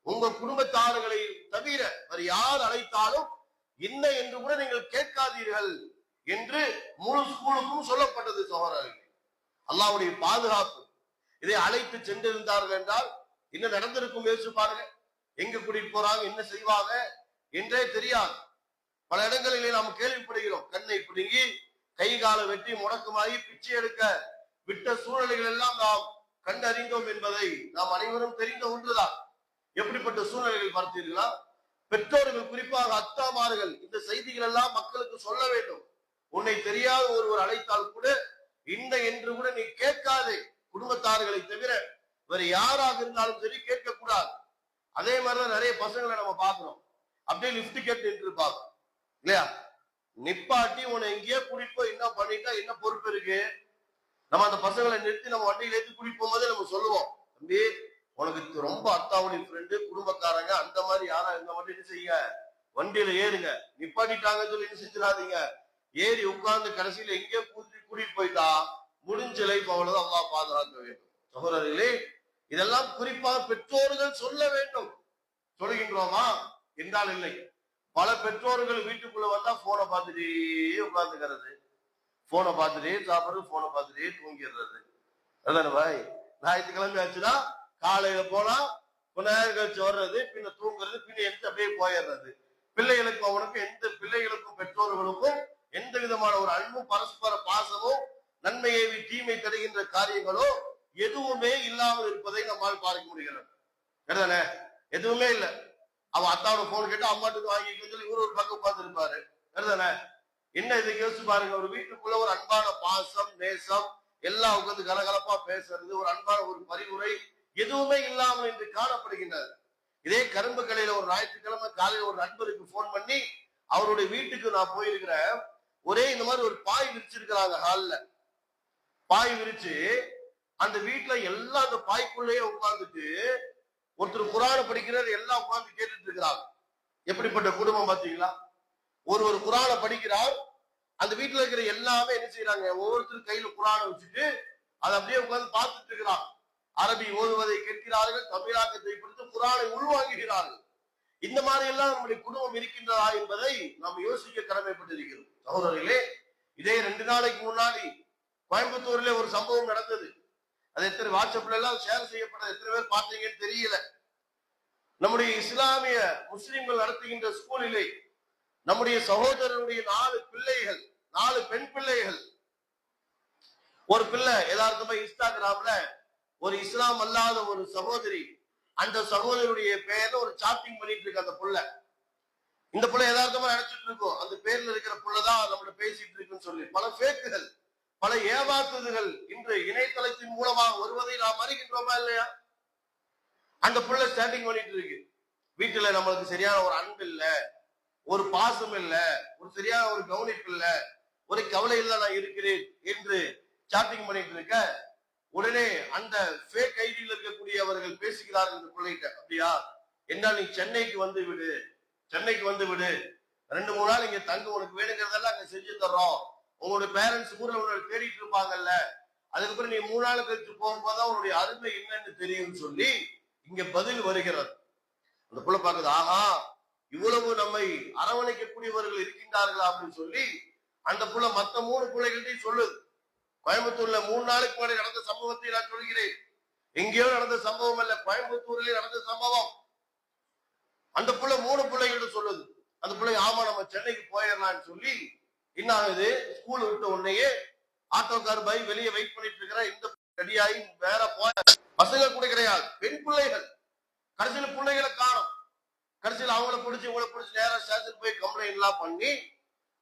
உங்க குடும்பத்தார்களை தவிர வேறு யார் அழைத்தாலும் என்ன என்று கூட நீங்கள் கேட்காதீர்கள் என்று முழு ஸ்கூலுக்கும் சொல்லப்பட்டது. சகோதரர்கள், அல்லாஹ்வுடைய பாதுகாப்பு. இதை அழைத்து சென்றிருந்தார்கள் என்றால் என்ன நடந்திருக்கும் யோசிச்சு பாருங்க. எங்க கூட்டிட்டு போறாங்க, என்ன செய்வாங்க என்றே தெரியாது. பல இடங்களிலே நாம் கேள்விப்படுகிறோம், கண்ணை பிடுங்கி கை காலை வெட்டி முடக்கமாகி பிச்சை எடுக்க விட்ட சூழ்நிலைகள் எல்லாம் நாம் கண்டறிந்தோம் என்பதை நாம் அனைவரும் தெரிந்த ஒன்றுதான். எப்படிப்பட்ட சூழ்நிலைகள் பார்த்தீர்களா? பெற்றோர்கள் குறிப்பாக அத்தாமார்கள் இந்த செய்திகள் எல்லாம் மக்களுக்கு சொல்ல வேண்டும். உன்னை தெரியாத ஒருவர் அழைத்தால் கூட இந்த என்று கூட நீ கேட்காதே, குடும்பத்தார்களை தவிர வேற யாராக இருந்தாலும் சரி கேட்க கூடாது. அதே மாதிரிதான் நிறைய பசங்களை நம்ம பாக்குறோம், அப்படியே லிப்ட் கேட்டு இருப்பாங்க இல்லையா? நிப்பாட்டி உன்னை எங்கேயே கூட்டிட்டு போய் என்ன பண்ணிட்டா என்ன பொறுப்பு இருக்கு? நம்ம அந்த பசங்களை நிறுத்தி நம்ம வண்டியில ஏற்றி கூட்டிட்டு போகும்போதே நம்ம சொல்லுவோம், தம்பி உனக்கு ரொம்ப அத்தாவுடைய ஃப்ரெண்டு, குடும்பக்காரங்க அந்த மாதிரி யாரா இருந்த மட்டும் என்ன செய்யுங்க, வண்டியில ஏறுங்க. நிப்பாட்டிட்டாங்கன்னு சொல்லி என்ன செஞ்சிடாதீங்க, ஏறி உட்கார்ந்து கடைசியில எங்கேயோ கூட்டிட்டு போயிட்டா முடிஞ்ச லைஃப் அவ்வளவுதான். அல்லாஹ் பாதுகாக்க வேண்டும். சகோதரர்களே, இதெல்லாம் குறிப்பாக பெற்றோர்கள் சொல்ல வேண்டும். சொல்கின்றோமா என்றால் இல்லை. பல பெற்றோர்கள் வீட்டுக்குள்ள வந்தா போனை பார்த்துட்டே உட்கார்ந்துக்கிறது, போனை பார்த்துட்டே சாப்பிடுறது, போனை பார்த்துட்டே தூங்கிடுறது. அதான பாய், ஞாயிற்றுக்கிழமை ஆச்சுன்னா காலையில போனா கொஞ்ச நேரம் கழிச்சு வர்றது, பின்ன தூங்குறது, பின்ன எடுத்து அப்படியே போயிடுறது. பிள்ளைகளுக்கும் அவனுக்கும் பிள்ளைகளுக்கும் பெற்றோர்களுக்கும் எந்த விதமான ஒரு அன்பும் பரஸ்பர பாசமும் நன்மையை தீமை தருகின்ற காரியங்களோ எதுவுமே இல்லாமல் இருப்பதை நம்மால் பார்க்க முடிகிறது. எதுவுமே இல்லை. அவன் அத்தாவோட போன் கேட்டு அம்மாட்டுக்கு வாங்கிக்க சொல்லி இவரு ஒரு பக்கம் பார்த்து இருப்பாரு. என்ன இதை யோசிச்சு பாருங்க. ஒரு வீட்டுக்குள்ள ஒரு அன்பான பாசம் நேசம் எல்லாம் உட்காந்து கலகலப்பா பேசுறது, ஒரு அன்பான ஒரு பரிவுரை எதுவுமே இல்லாமல் இன்று காணப்படுகின்றது. இதே கரும்பு கடையில ஒரு ஞாயிற்றுக்கிழமை காலையில ஒரு நண்பருக்கு போன் பண்ணி அவருடைய வீட்டுக்கு நான் போயிருக்கிறேன். ஒரே இந்த மாதிரி ஒரு பாய் விரிச்சிருக்கிறாங்க. ஹால்ல பாய் விரிச்சு அந்த வீட்டுல எல்லாம் அந்த பாய்க்குள்ளேயே உட்கார்ந்துட்டு ஒருத்தர் குரான படிக்கிறார், எல்லாம் உட்கார்ந்து கேட்டுட்டு இருக்கிறாங்க. எப்படிப்பட்ட குடும்பம் பாத்தீங்களா? ஒரு குரான படிக்கிறார், அந்த வீட்டுல இருக்கிற எல்லாமே என்ன செய்யறாங்க, ஒவ்வொருத்தர் கையில குரான வச்சுட்டு அதை அப்படியே உட்கார்ந்து பார்த்துட்டு இருக்கிறாங்க. அரபி ஓதுவதை கேட்கிறார்கள், தமிழாக்கத்தை பிடித்து குரானை உள்வாங்குகிறார்கள். இந்த மாதிரி எல்லாம் நம்முடைய குடும்பம் இருக்கின்றதா என்பதை நாம் யோசிக்க கடமைப்பட்டிருக்கிறோம். சகோதரர்களே, இதே 2 நாளைக்கு முன்னாடி கோயம்புத்தூர்ல ஒரு சம்பவம் நடந்தது. அது எத்தனை வாட்ஸ்அப்ல எல்லாம் ஷேர் செய்யப்பட்டது, எத்தனை பேர் பார்த்தீங்கன்னு தெரியல. நம்முடைய இஸ்லாமிய முஸ்லிம்கள் நடத்துகின்ற ஸ்கூலிலே நம்முடைய சகோதரனுடைய 4 பிள்ளைகள், 4 பெண் பிள்ளைகள். ஒரு பிள்ளை யதார்த்தமா இன்ஸ்டாகிராம்ல ஒரு இஸ்லாம் அல்லாத ஒரு சகோதரி, அந்த சகோதரியுடைய பெயர்ல ஒரு சாட்டிங் பண்ணிட்டு இருக்கு அந்த புள்ள. இந்த புள்ள யதார்த்தமா நினைச்சிட்டு இருக்கோம் அந்த பேர்ல இருக்கிற புள்ளதான் நம்மள பேசிட்டு இருக்குன்னு சொல்லி பல ஃபேக்குகள், பல ஏமாத்துதுகள் இன்று இணையதளத்தின் மூலமாக வருவதை நாம் அறிகின்றோமா இல்லையா? அந்த புள்ள ஸ்டாண்டிங் பண்ணிட்டு இருக்கு. வீட்டுல நம்மளுக்கு சரியான ஒரு அன்பு இல்ல, ஒரு பாசம் இல்ல, ஒரு சரியான ஒரு கவனிப்பு இல்ல, ஒரு கவலையில் நான் இருக்கிறேன் என்று சாட்டிங் பண்ணிட்டு இருக்க. உடனே அந்த ஃபேக் ஐடியில் இருக்கக்கூடியவர்கள் பேசுகிறார்கள் இந்த பிள்ளைகிட்ட, அப்படியா என்ன நீ சென்னைக்கு வந்து விடு, சென்னைக்கு வந்து விடு, 2-3 நாள் இங்க தங்க, உனக்கு வேணுங்கிறதெல்லாம் அங்க செஞ்சு தர்றோம், உங்களுடைய பேரண்ட்ஸ் ஊர்ல உன்னை தேடிட்டு இருப்பாங்கல்ல, அதுக்கப்புறம் நீ 3 நாள் கழிச்சு போகும்போதுதான் உன்னுடைய அருமை என்னன்னு தெரியும்னு சொல்லி இங்க பதில் வருகிறது. அந்த புள்ள பாக்குது, ஆஹா இவ்வளவு நம்மை அரவணைக்கக்கூடியவர்கள் இருக்கின்றார்களா அப்படின்னு சொல்லி அந்த புள்ள மத்த 3 பிள்ளைகள்ட்டையும் சொல்லுது. கோயம்புத்தூர்ல 3 நாளைக்கு முன்னாடி நடந்த சம்பவத்தை நான் சொல்கிறேன். எங்கேயோ நடந்த சம்பவம் அல்ல, கோயம்புத்தூர்லயே நடந்த சம்பவம். அந்த புள்ள 3 பிள்ளைகிட்ட சொல்லுது. அந்த பிள்ளை ஆமா நம்ம சென்னைக்கு போயிடலாம்னு சொல்லி என்ன ஆகுது, ஸ்கூல் விட்ட உடனேயே ஆட்டோக்கார் பை வெளியே வெயிட் பண்ணிட்டு இருக்கிற இந்த ரெடியாகி வேற போய பசங்க கூட கிடையாது, பெண் பிள்ளைகள். கடைசியில பிள்ளைகளை காணும். கடைசியில் அவங்கள பிடிச்சி இவங்களை பிடிச்சி நேரம் ஸ்டேஷன் போய் கம்ப்ளைண்ட் எல்லாம் பண்ணி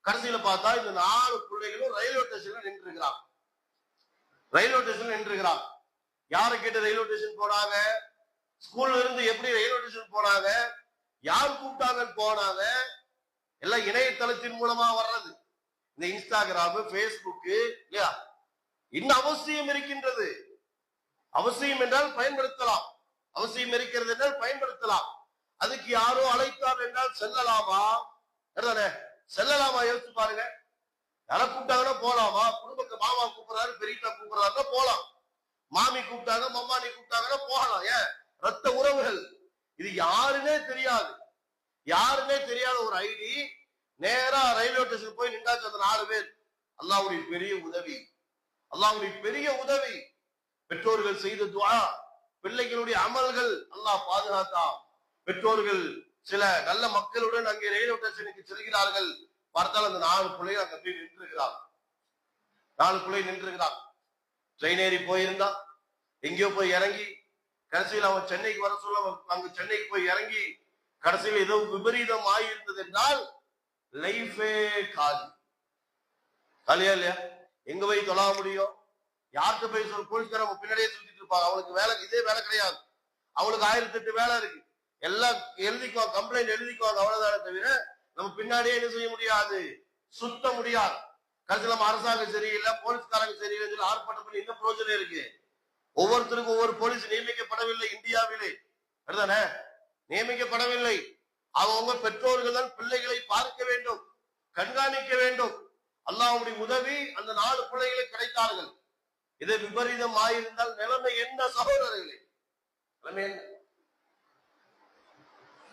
கடைசியில பார்த்தா இந்த 4 பிள்ளைகளும் ரயில்வே ஸ்டேஷன்ல நின்று இருக்கிறாங்க. ரயில்வே ஸ்டேஷன் நின்று இருக்கிறாங்க. யாரை கேட்டு ரயில்வே ஸ்டேஷன் போனாங்க, ஸ்கூல்ல இருந்து எப்படி ரயில்வே ஸ்டேஷன் போனாங்க, யார் கூப்பிட்டாங்கன்னு போனாங்க, எல்லாம் இணையதளத்தின் மூலமா வர்றது. இந்த இன்ஸ்டாகிராம், பேஸ்புக் இல்லையா, இன்னும் அவசியம் இருக்கின்றது. அவசியம் என்றால் பயன்படுத்தலாம், அவசியம் இருக்கிறது என்றால் பயன்படுத்தலாம். அதுக்கு யாரோ அழைத்தார் என்றால் செல்லலாமா? செல்லலாமா? யோசிச்சு பாருங்க. யாரை கூப்பிட்டாங்கன்னா போலாமா? குடும்பத்தை மாமா கூப்பிடுறாரு, பெரியப்பா கூப்பிடுறாருன்னா போலாம். மாமி கூப்பிட்டாங்க, மம்மானி கூப்பிட்டாங்கன்னா போகலாம். ஏன்? ரத்த உறவுகள். இது யாருன்னே தெரியாது, யாருன்னே தெரியாத ஒரு ஐடி நேரா ரயில்வே ஸ்டேஷன் போய் நின்றாச்சு அந்த 4 பேர். அல்லாஹ்வுடைய பெரிய உதவி, அல்லாஹ்வுடைய பெரிய உதவி. பெற்றோர்கள் செய்த துஆ, பிள்ளைகளுடைய அமல்கள் அல்லாஹ் பாதுகாத்தான். பெற்றோர்கள் சில நல்ல மக்களுடன் அங்கே ரயில்வே ஸ்டேஷனுக்கு செல்கிறார்கள். பார்த்தால் அந்த 4 பிள்ளைகள் அங்க போய் நின்றுகிறார். 4 பிள்ளைகள் நின்றுகிறார். ட்ரெயின் ஏறி போயிருந்தா எங்கேயோ போய் இறங்கி கடைசியில் அவன் சென்னைக்கு வர சொல்ல அங்க சென்னைக்கு போய் இறங்கி கடைசியில் ஏதோ விபரீதம் ஆகியிருந்தது என்றால் லைஃபே காலி. காலியா இல்லையா? எங்க போய் தொழ முடியும்? யார்கிட்ட போய் சொல்ல? போலீஸ்காரங்க பின்னாடியே சுத்திட்டு இருப்பாங்க. அவளுக்கு வேலை, இதே வேலை கிடையாது. அவளுக்கு 1008 வேலை இருக்கு. எல்லாம் எழுதிக்குவாங்க, கம்ப்ளைண்ட் எழுதிக்குவாங்க, அவ்வளவுதானே தவிர நம்ம பின்னாடியே என்ன செய்ய முடியாது, சுத்த முடியாது. கடைசியில் நம்ம அரசாங்கம் சரியில்லை, போலீஸ்காரங்க சரியில்லை சொல்லி ஆர்ப்பாட்டம் பண்ணி என்ன பிரயோஜனம் இருக்கு? ஒவ்வொருத்தருக்கும் ஒவ்வொரு போலீஸ் நியமிக்கப்படவில்லை இந்தியாவிலே, அதுதானே? நியமிக்கப்படவில்லை. அவங்க பெற்றோர்கள் தான் பிள்ளைகளை பார்க்க வேண்டும், கண்காணிக்க வேண்டும். அல்லாஹ்வுடைய உதவி அந்த 4 பிள்ளைகளை கிடைத்தார்கள். இது விபரீதம் ஆயிருந்தால் நிலைமை என்ன சகோதரர்களே? நிலைமை என்ன?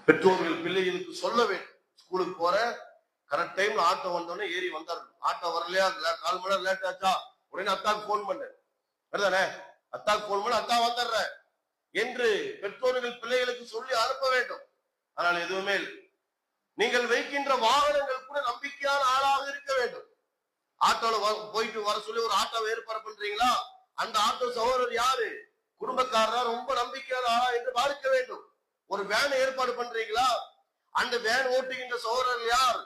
பெற்றோர்கள் பிள்ளைகளுக்கு சொல்ல வேண்டும், ஸ்கூலுக்கு போற கரெக்ட் டைம்ல ஆட்டோ வந்தோடனே ஏறி வந்தார்கள். ஆட்டோ வரலையா, 4 மணி நேரம் லேட் ஆச்சா, உடனே அத்தாக்கு போன் பண்ண, அதுதானே? அத்தாக்கு போன் பண்ண, அத்தா வந்துடுற என்று பெற்றோர்கள் பிள்ளைகளுக்கு சொல்லி அனுப்ப வேண்டும். ஆனால் எதுவுமே இல்லை. நீங்கள் வைக்கின்ற வாகனங்கள் கூட நம்பிக்கையான ஆளாக இருக்க வேண்டும். ஆட்டோல போயிட்டு வர சொல்லி ஒரு ஆட்டோவை ஏற்பாடு பண்றீங்களா, அந்த ஆட்டோ சகோதரர் யாரு, குடும்பக்காரரா, ரொம்ப நம்பிக்கையான ஆளா என்று பார்க்க வேண்டும். ஒரு வேன் ஏற்பாடு பண்றீங்களா, அந்த வேன் ஓட்டுகின்ற சகோதரர் யார்,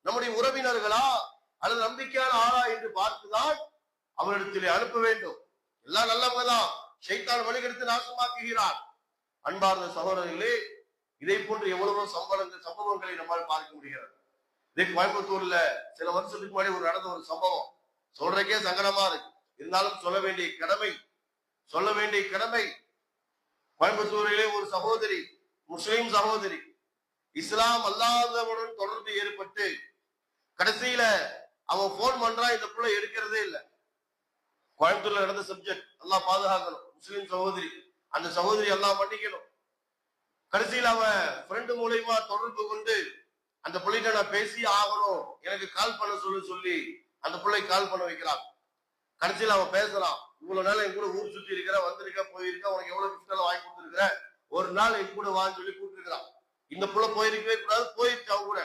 நம்முடைய உறவினர்களா அல்லது நம்பிக்கையான ஆளா என்று பார்த்துதான் அவரிடத்திலே அனுப்ப வேண்டும். எல்லாம் நல்லவங்க தான், ஷைத்தான் வழிகெடுத்து நாசமாக்குகிறார். அன்பார்ந்த சகோதரர்களே, இதை போன்று எவ்வளவோ சம்பவங்களை நம்மால் பார்க்க முடிகிறது. இதே கோயம்புத்தூர்ல சில வருஷத்துக்கு முன்னாடி நடந்த ஒரு சம்பவம் சொல்றதுக்கே சங்கடமா இருக்கு, இருந்தாலும் சொல்ல வேண்டிய கடமை. கோயம்புத்தூரிலே ஒரு சகோதரி, முஸ்லிம் சகோதரி, இஸ்லாம் அல்லாதவனுடன் தொடர்பு ஏற்பட்டு கடைசியில அவன் போன் பண்றான், இந்த பிள்ளை எடுக்கிறதே இல்லை. கோயம்புத்தூர்ல நடந்த சப்ஜெக்ட், எல்லாம் பாதுகாக்கணும். முஸ்லிம் சகோதரி, அந்த சகோதரி எல்லாம் மன்னிக்கணும். கடைசியில் அவன் ஃப்ரெண்டு மூலமா தொடர்பு கொண்டு அந்த பிள்ளைகிட்ட நான் பேசி ஆகணும், எனக்கு கால் பண்ண சொல்லி அந்த பிள்ளை கால் பண்ண வைக்கிறான். கடைசியில் அவன் பேசலாம், இவ்வளவு நாள் என் கூட ஊர் சுத்தி இருக்கிற, வந்திருக்க, போயிருக்க, உனக்கு எவ்வளவு கிஃப்ட் எல்லாம் வாங்கி கொடுத்துருக்கிற, ஒரு நாள் என் கூட வான்னு சொல்லி கூப்பிட்டுருக்கிறான். இந்த பிள்ளை போயிருக்கவே கூடாது, போயிருச்சு அவன் கூட.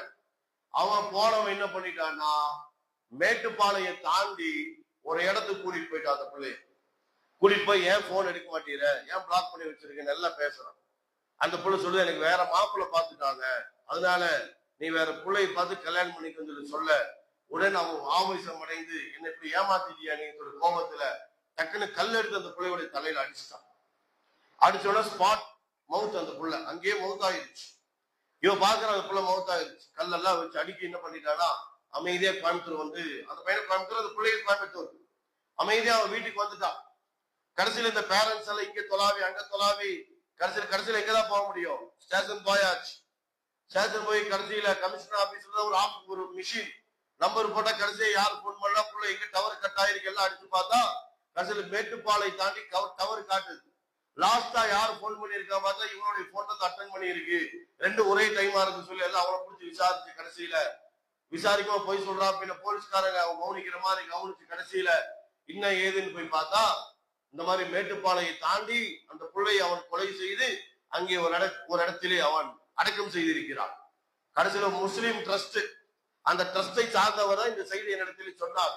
அவன் போனவன் என்ன பண்ணிட்டான்னா, மேட்டுப்பாளைய தாண்டி ஒரு இடத்துக்கு கூட்டிட்டு போயிட்டான். அந்த பிள்ளைய கூட்டிட்டு போய், ஏன் போன் எடுக்க மாட்டேங்கிற, ஏன் பிளாக் பண்ணி வச்சிருக்க, நல்லா பேசுறான். அந்த பிள்ளை சொல்லுது, எனக்கு வேற மாப்பிள்ளை பார்த்துட்டாங்க, அதனால நீ வேற பிள்ளையை பார்த்து கல்யாணம் பண்ணிக்கன்னு சொல்லி சொல்ல, உடனே அவன் ஆவேசம் அடைந்து என்ன இப்படி ஏமாத்திட்டியா நீ கோபத்துல டக்குன்னு கல் எடுத்து அந்த பிள்ளையோட தலையில அடிச்சுட்டான். அடிச்சோட ஸ்பாட் மவுத், அந்த பிள்ளை அங்கேயே மவுத்தாயிருச்சு. இவன் பாக்குற அந்த பிள்ளை மவுத்தாயிருச்சு. கல்லெல்லாம் வச்சு அடிக்க என்ன பண்ணிட்டானா, அமைதியா கோயம்புத்தூர் வந்து, அந்த பையனை கோயம்புத்தூர், அந்த பிள்ளைய கோயம்புத்தூர், அமைதியா அவன் வீட்டுக்கு வந்துட்டான். கடைசியில இந்த பேரண்ட்ஸ் எல்லாம் இங்க தொலாவி அங்க தொலாவி கடைசியில எங்கதான் போக முடியும், ஸ்டேஷன் போயாச்சு. ஸ்டேஷன் போய் கடைசியில கமிஷனர் ஆபீஸ்ல ஒரு மிஷின் நம்பர் போட்டா கடைசியா யார் போன் பண்ணா புள்ள எங்க டவர் கட் ஆயிருக்கு எல்லாம் அடிச்சு பார்த்தா கடைசியில மேட்டுப்பாலை தாண்டி டவர் காட்டுது. லாஸ்டா யார் போன் பண்ணிருக்கா பார்த்தா இவனுடைய போன் தான் அட்டன் பண்ணி இருக்கு, 2 ஒரே டைமா இருக்கு சொல்லி எல்லாம் அவனை பிடிச்சி விசாரிச்சு கடைசியில விசாரிக்காம போய் சொல்றான். பின்ன போலீஸ்காரங்க அவன் கவனிக்கிற மாதிரி கவனிச்சு கடைசியில இன்னும் ஏதுன்னு போய் பார்த்தா இந்த மாதிரி மேட்டுப்பாளையை தாண்டி அந்த பிள்ளையை அவன் கொலை செய்து அங்கே ஒரு இடத்திலே அவன் அடக்கம் செய்திருக்கிறான். கடைசியில முஸ்லிம் ட்ரஸ்ட், அந்த ட்ரஸ்டை சார்ந்தவர் தான் இந்த செய்தி என்னிடத்துல சொன்னார்.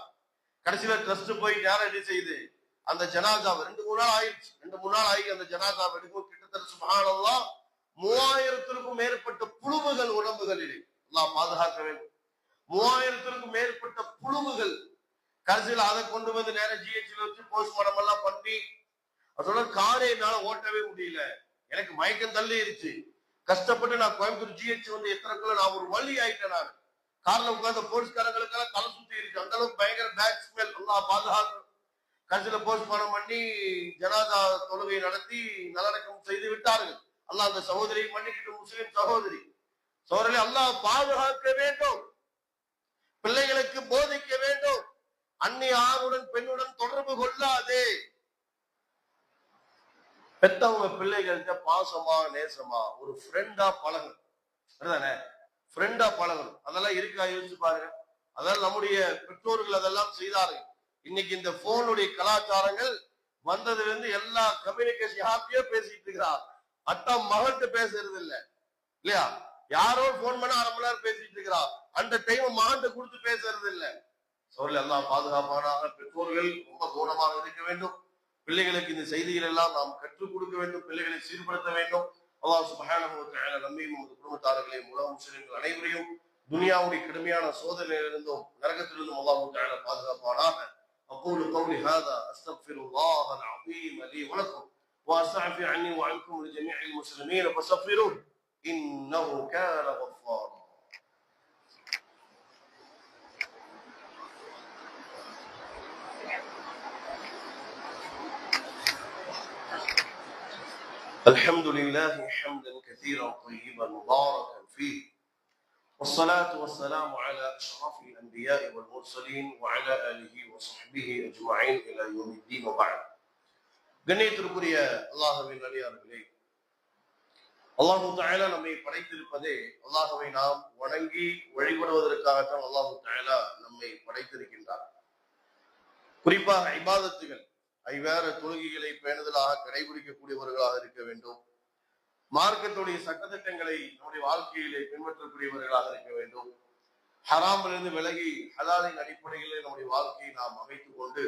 கடைசியில ட்ரஸ்ட் போய் நேரம் என்ன செய்து அந்த ஜனாசாவை 2-3 நாள் ஆயிடுச்சு. 2-3 நாள் ஆகி அந்த ஜனாசாவை எடுக்கும். கிட்டத்தட்ட சுப்ஹானல்லாஹ் 3000த்திற்கும் மேற்பட்ட புழுவுகள் உடம்புகளிலே, அல்லாஹ் பாதுகாக்க வேண்டும், 3000த்திற்கும் மேற்பட்ட புழுவுகள். கடைசியில் அதை கொண்டு வந்து நேரம் ஜிஹெச்ல வச்சு போஸ்ட்மார்டம் எல்லாம் பண்ணி, அதோட காரை என்னால ஓட்டவே முடியல, எனக்கு மயக்கம் தள்ளிருச்சு. கஷ்டப்பட்டு நான் கோயம்புத்தூர் ஜிஹெச் வந்து எத்தனை நான் ஒரு வழி ஆயிட்டேன். நான் காரணம் உட்கார்ந்த போலீஸ்காரங்களுக்கெல்லாம் தலை சுத்தி இருக்கு, அந்த அளவுக்கு பயங்கர பேக் ஸ்மெல். எல்லாம் பாதுகாக்கணும். கடைசியில போஸ்ட்மார்டம் பண்ணி ஜனாதா தொழுகை நடத்தி நல்லடக்கம் செய்து விட்டார்கள். அல்லாஹ் அந்த சகோதரியை மன்னிக்கிட்டு, முஸ்லிம் சகோதரி அல்லாஹ் பாதுகாக்க வேண்டும், பிள்ளைகளுக்கு போதிக்க வேண்டும். அந்நிய ஆணுடன் பெண்ணுடன் தொடர்பு கொள்ளாதே. பெத்தவங்க பிள்ளைகள்கிட்ட பாசமா நேசமா ஒரு ஃப்ரெண்டா பழகணும், அதுதானே? ஃப்ரெண்டா பழகணும். அதெல்லாம் இருக்கா யோசிச்சு பாருங்க. அதெல்லாம் நம்முடைய பெற்றோர்கள் அதெல்லாம் செய்தார்கள். இன்னைக்கு இந்த போனுடைய கலாச்சாரங்கள் வந்ததுல இருந்து எல்லா கம்யூனிகேஷன் ஹாப்பியா பேசிட்டு இருக்கிறார். அத்தா மகள்கிட்ட பேசுறது இல்லையா? யாரோ போன் பண்ண 1/2 மணி நேரம் பேசிட்டு இருக்கிறா, அந்த டைம் மகன்கிட்ட கொடுத்து பேசுறது இல்ல. சொல்ல எல்லாம் பாதுகாப்பான பெற்றோர்கள் ரொம்ப கவனமாக இருக்க வேண்டும். பிள்ளைகளுக்கு இந்த செய்திகள் எல்லாம் நாம் கற்றுக் கொடுக்க வேண்டும், பிள்ளைகளை சீர்படுத்த வேண்டும். அல்லாஹ் சுப்ஹானஹு வ தஆலா நம்மையும் நமது குடும்பத்தார்களையும் உலக முஸ்லிம்கள் அனைவரையும் துனியாவுடைய கடுமையான சோதனையிலிருந்தும் நரகத்திலிருந்தும் அல்லாஹ் தஆலா பாதுகாப்பானாக. أقول قولي هذا أستغفر الله العظيم لي ولكم وأستعفي عني وعنكم لجميع المسلمين فاستغفروه إنه كان غفارا. الحمد لله حمدا كثيرا طيبا مباركا فيه، والصلاة والسلام على أشرف الأنبياء والمرسلين وعلى آله وصحبه أجمعين إلى يوم الدين وبعد. கண்ணியத்திற்குரிய அல்லாஹ்வின் அடியார்களே, அல்லாஹ் தஆலா நம்மை படைத்திருப்பதே அல்லாஹ்வை நாம் வணங்கி வழிபடுவதற்காகத்தான் அல்லாஹ் தஆலா நம்மை படைத்திருக்கின்றார். குறிப்பாக இபாதத்துகள், ஐவேற தொழுகைகளை பேணுதலாக கடைபிடிக்கக்கூடியவர்களாக இருக்க வேண்டும். மார்க்கத்துடைய சட்டத்திட்டங்களை நம்முடைய வாழ்க்கையிலே பின்பற்றக்கூடியவர்களாக இருக்க வேண்டும். ஹராமிலிருந்து விலகி ஹலாலின் அடிப்படையிலே நம்முடைய வாழ்க்கையை நாம் அமைத்துக் கொண்டு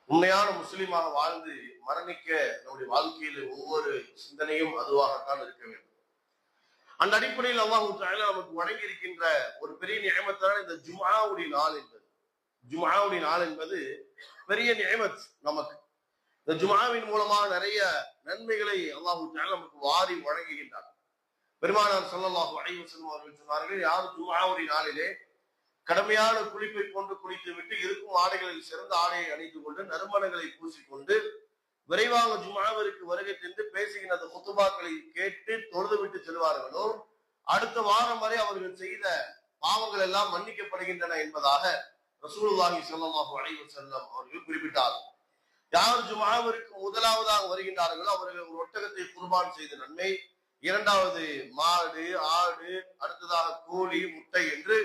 உண்மையான முஸ்லிமாக வாழ்ந்து மரணிக்க நம்முடைய வாழ்க்கையில ஒவ்வொரு சிந்தனையும் அதுவாகத்தான் இருக்க வேண்டும். அந்த அடிப்படையில் அல்லாஹ் தஆலா நமக்கு வழங்கி இருக்கின்ற ஒரு பெரிய நியமத்தான இந்த ஜும்ஆவுடைய நாள் என்பது. ஜும்ஆவுடைய நாள் என்பது பெரிய நியமத். நமக்கு இந்த ஜும்ஆவின் மூலமாக நிறைய நன்மைகளை அல்லாஹ் தஆலா நமக்கு வாரி வழங்குகின்றார். பெருமானார் ஸல்லல்லாஹு அலைஹி வஸல்லம் அவர்கள் சொன்னார்கள், யார் ஜும்ஆவுடைய நாளிலே கடமையான குளிப்பை கொண்டு குளித்து விட்டு இருக்கும் ஆடைகளில் சிறந்த ஆடையை அணிந்து கொண்டு நறுமணங்களை பூசிக்கொண்டு விரைவாக ஜும்ஆவிற்கு வருகை தந்து பேசுகின்ற அந்த குத்துபாக்களை கேட்டு தொழுது விட்டு செல்வார்களோ அடுத்த வாரம் வரை அவர்கள் செய்த பாவங்கள் எல்லாம் மன்னிக்கப்படுகின்றன என்பதாக ரசூலுல்லாஹி ஸல்லல்லாஹு அலைஹி வஸல்லம் அவர்கள் குறிப்பிட்டார். யார் ஜும்ஆவிற்கு முதலாவதாக வருகின்றார்களோ அவர்கள் ஒரு ஒட்டகத்தை குர்பான் செய்த நன்மை, இரண்டாவது மாடு, ஆடு, அடுத்ததாக கோழி, முட்டை என்று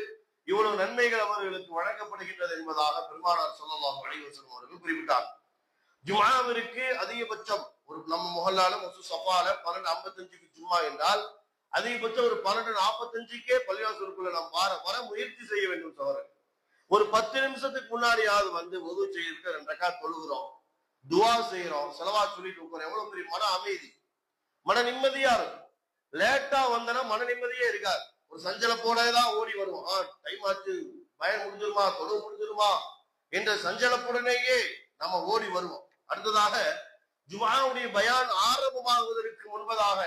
இவ்வளவு நன்மைகள் அவர்களுக்கு வழங்கப்படுகின்றது என்பதாக பெருமானார் ஸல்லல்லாஹு அலைஹி வஸல்லம் அவர்கள் குறிப்பிட்டார். ஜும்ஆவிற்கு அதிகபட்சம் ஒரு நம்ம முஹல்லால முசு சஃபால 12:55க்கு ஜும்ஆ என்றால் அதிகபட்சம் ஒரு 12:45க்கே பள்ளிவாசலுக்குள்ள நாம் வர முயற்சி செய்ய வேண்டும். சகோதரர், ஒரு 10 நிமிஷத்துக்கு முன்னாடியாவது வந்து வுது செய்யறதுக்கு 2 ரக்காத் தொழுகிறோம், துஆ செய்யறோம், ஸலவாத் சொல்லிட்டு உட்கார்றோம். எவ்வளவு பெரிய மன அமைதி, மன நிம்மதியா இருக்கும். லேட்டா வந்தனா மன நிம்மதியே இருக்காது. ஒரு சஞ்சலப்போடதான் ஓடி வருவோம். டைம் ஆச்சு, பயன் முடிஞ்சிருமா, தொழுவு முடிஞ்சிருமா என்ற சஞ்சலப்புடனேயே நம்ம ஓடி வருவோம். அடுத்ததாக ஜும்ஆவுடைய பயான் ஆரம்பமாகுவதற்கு முன்பதாக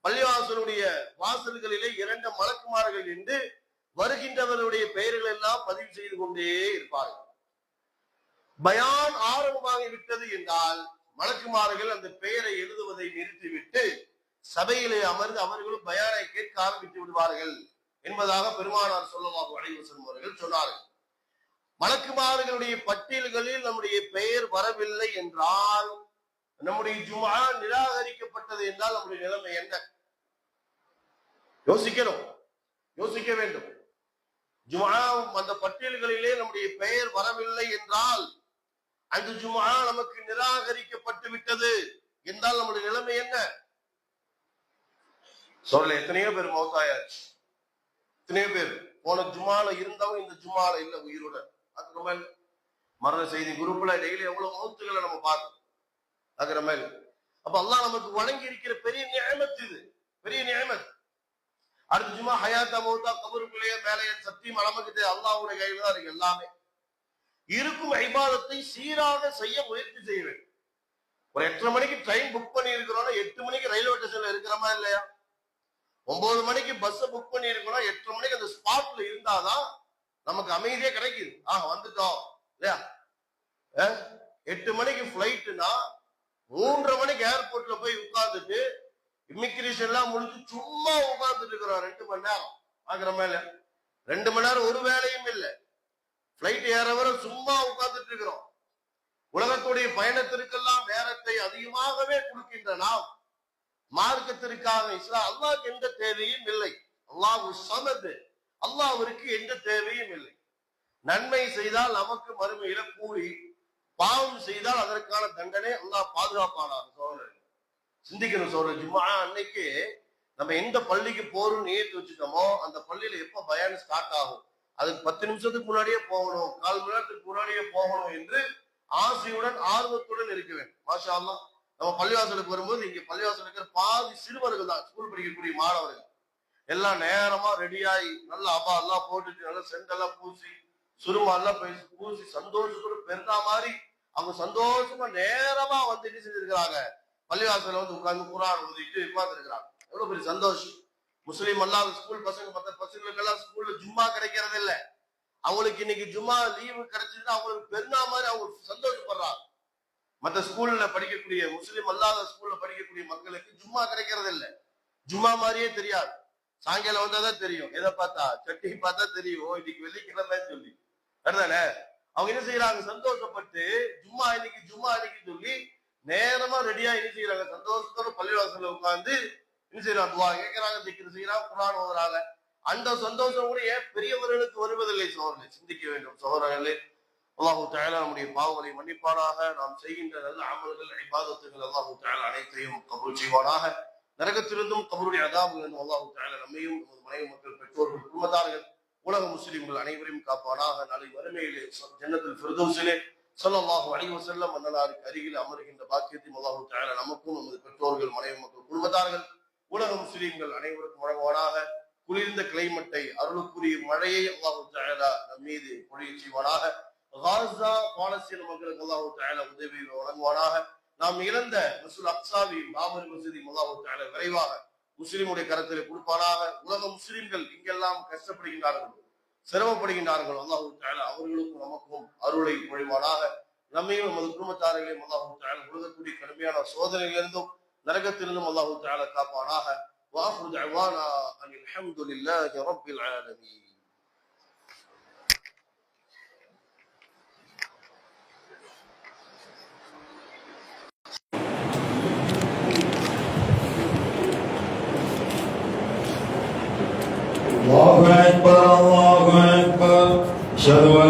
பள்ளிவாசலுடைய வாசல்களிலே 2 மலக்குமார்கள் என்று வருகின்றவருடைய பெயர்கள் எல்லாம் பதிவு செய்து கொண்டே இருப்பார்கள். பயான் ஆரம்பமாகி விட்டது என்றால் மலக்குமார்கள் அந்த பெயரை எழுதுவதை நிறுத்திவிட்டு சபையிலே அமர்ந்து அவர்களும் பயானை கேட்க ஆரம்பித்து விடுவார்கள் என்பதாக பெருமானார் ஸல்லல்லாஹு அலைஹி வஸல்லம் அவர்கள் சொன்னார்கள். மலக்குமார்களுடைய பட்டியல்களில் நம்முடைய பெயர் வரவில்லை என்றால், நம்முடைய ஜும்ஆ நிராகரிக்கப்பட்டது என்றால் நம்முடைய நிலைமை என்ன? யோசிக்க வேண்டும். ஜும்ஆ அந்த பட்டியல்களிலே நம்முடைய பெயர் வரவில்லை என்றால் அந்த ஜும்ஆ நமக்கு நிராகரிக்கப்பட்டு விட்டது என்றால் நம்முடைய நிலைமை என்ன? சொல்ல எத்தனையோ பேர் மௌத்தாயாச்சு. எத்தனையோ பேர் போன ஜும்ஆல இருந்தவங்க இந்த ஜும்ஆல இல்ல உயிரோட. அதுக்கு மேல் மரண செய்தி குரூப்ல டெய்லி எவ்வளவு மௌத்துகளை நம்ம பார்க்கணும். அதுக்கு மேல் அப்ப அல்லாஹ் நமக்கு வழங்கி இருக்கிற பெரிய நியமத் இது, பெரிய நியமத். அடுத்த ஜும்ஆ ஹயாத்தா மௌத்தா கபருக்குள்ளேயே மேலே சத்தியம் நமக்கு அல்லாஹ்வுடைய கையில தான் இருக்கு. எல்லாமே இருக்கும் இபாதத்தை சீராக செய்ய முயற்சி செய்ய வேண்டும். ஒரு 8:30 மணிக்கு ட்ரெயின் புக் பண்ணி இருக்கிறோம்னா 8 மணிக்கு ரயில்வே ஸ்டேஷன்ல இருக்கிறோமா இல்லையா? 9 மணிக்கு பஸ் புக் பண்ணி இருக்கணும், 8:30 மணிக்கு அந்த ஸ்பாட்ல இருந்தாதான் நமக்கு அமைதியே கிடைக்குது. வந்துட்டோம் இல்லையா? 8 மணிக்கு பிளைட்னா 3:30 மணிக்கு ஏர்போர்ட்ல போய் உட்கார்ந்துட்டு இமிகிரேஷன் எல்லாம் முடிஞ்சு சும்மா உட்கார்ந்துட்டு இருக்கிறோம் 2 மணி நேரம். ஆகிறோமா இல்ல? 2 மணி நேரம் ஒரு வேலையும் இல்லை. பிளைட் ஏற வர சும்மா உட்கார்ந்துட்டு இருக்கிறோம். உலகத்துடைய பயணத்திற்கெல்லாம் நேரத்தை அதிகமாகவே கொடுக்கின்ற நாம் மார்க்கத்திற்காக இஸ்லாம் அல்லாஹ்வுக்கு எந்த தேவையும் இல்லை. அல்லாஹ் ஸமத், அல்லாஹ்விற்கு எந்த தேவையும் இல்லை. நன்மை செய்தால் நமக்கு மறுமையில கூலி, பாவம் செய்தால் அதற்கான தண்டனை அல்லாஹ் பாதுகாப்பானார். சோழர் சிந்திக்கணும். சோழர் ஜும்ஆ அன்னைக்கு நம்ம எந்த பள்ளிக்கு போறோம்னு நியத்து வச்சுட்டோமோ அந்த பள்ளியில எப்ப பயான் ஸ்டார்ட் ஆகும் அதுக்கு 10 நிமிஷத்துக்கு முன்னாடியே போகணும், 1/4 மணி நேரத்துக்கு முன்னாடியே போகணும் என்று ஆசையுடன் ஆர்வத்துடன் இருக்க வேண்டும். மாஷா அல்லாஹ், நம்ம பள்ளிவாசலுக்கு வரும்போது இங்க பள்ளிவாசல் இருக்கிற பாதி சிறுவர்கள் தான், ஸ்கூல் படிக்கக்கூடிய மாணவர்கள் எல்லாம் நேரமா ரெடியாகி நல்ல அபா எல்லாம் போட்டுட்டு நல்லா செண்டெல்லாம் பூசி சுருமா எல்லாம் பூசி சந்தோஷத்தோட பெருந்தா மாதிரி அவங்க சந்தோஷமா நேரமா வந்து என்ன செஞ்சிருக்கிறாங்க, பள்ளிவாசல வந்து உட்கார்ந்து குர்ஆன் ஓதிட்டு உட்கார்ந்து இருக்கிறாங்க. எவ்வளவு பெரிய சந்தோஷம். முஸ்லீம் அல்லாத ஸ்கூல் பசங்க மற்ற பசங்களுக்கெல்லாம் ஸ்கூல்ல ஜும்மா கிடைக்கிறது இல்லை. அவங்களுக்கு இன்னைக்கு ஜும்மா லீவு கிடைச்சதுன்னா அவங்களுக்கு பெருந்தா மாதிரி அவங்க சந்தோஷப்படுறாங்க. மற்ற ஸ்கூல்ல படிக்கக்கூடிய முஸ்லிம் அல்லாத ஸ்கூல்ல படிக்கக்கூடிய மக்களுக்கு ஜும்மா கிடைக்கிறது இல்ல. ஜும்மா மாதிரியே தெரியாது. சாயங்காலம் வந்தாதான் தெரியும். எதை பார்த்தா சட்டி பார்த்தா தெரியும் இன்னைக்கு வெள்ளிக்கிழமை சொல்லி. அதுதானே அவங்க என்ன செய்யறாங்க, சந்தோஷப்பட்டு ஜும்மா இன்னைக்கு சொல்லி நேரமா ரெடியா என்ன செய்யறாங்க, சந்தோஷத்தோட பள்ளிவாசல்ல உட்கார்ந்து என்ன செய்யறாங்க, துவா கேட்கறாங்க, திக்ர் செய்யறாங்க, குர்ஆன் ஓதுறாங்க. அந்த சந்தோஷம் கூட ஏன் பெரியவர்களுக்கு வருவதில்லை? சோழர்களே, சிந்திக்க வேண்டும். சோழர்களே, அல்லாஹு தஆலா நம்முடைய பாவங்களை மன்னிப்பானாக. நாம் செய்கின்ற நல்ல அமல்கள், இபாதத்துகள் அல்லாஹு தஆலா அனைத்தையும் கபூல் செய்வானாக. நரகத்திலிருந்தும் கபருடைய அதாபிலிருந்தும் அல்லாஹு தஆலா நம்மையும் நமது மனைவி மக்கள், பெற்றோர்கள், குடும்பத்தார்கள், உலக முஸ்லிம்கள் அனைவரையும் காப்பானாக. நாளை வறுமையிலே ஜன்னத்துல் ஃபிர்தௌஸிலே ஸல்லல்லாஹு அலைஹி வஸல்லம் அன்னலாருக்கு அருகில் அமர்கின்ற பாக்கியத்தையும் அல்லாஹு தஆலா நமக்கும் நமது பெற்றோர்கள், மனைவி மக்கள், குடும்பத்தார்கள், உலக முஸ்லிம்கள் அனைவருக்கும் வழங்குவானாக. குளிர்ந்த கிளைமட்டை, அருளுக்குரிய மழையை அல்லாஹு தஆலா நம் மீது பொழிய செய்வானாக. காஸா பாலஸ்தீன மக்களுக்கு அல்லாஹு தஆலா உதவி வழங்குவானாக. நாம் இழந்த மஸ்ஜித் அக்ஸாவி பாபர் மஸ்ஜிதை அல்லாஹு தஆலா விரைவாக முஸ்லிமுடைய கரத்திலே கொடுப்பானாக. உலக முஸ்லிம்கள் இங்கெல்லாம் கஷ்டப்படுகின்றார்கள், சிரமப்படுகின்றார்கள், அல்லாஹு தஆலா அவர்களுக்கும் நமக்கும் அருளை பொழிவானாக. நம்மையும் நமது குடும்பத்தார்களையும் அல்லாஹு தஆலா உலகக்கூடிய கடுமையான சோதனையிலிருந்தும் நரகத்திலிருந்தும் அல்லாஹு தஆலா காப்பானாக. وآخر دعوانا أن الحمد لله رب العالمين. الله أكبر الله أكبر. أشهد أن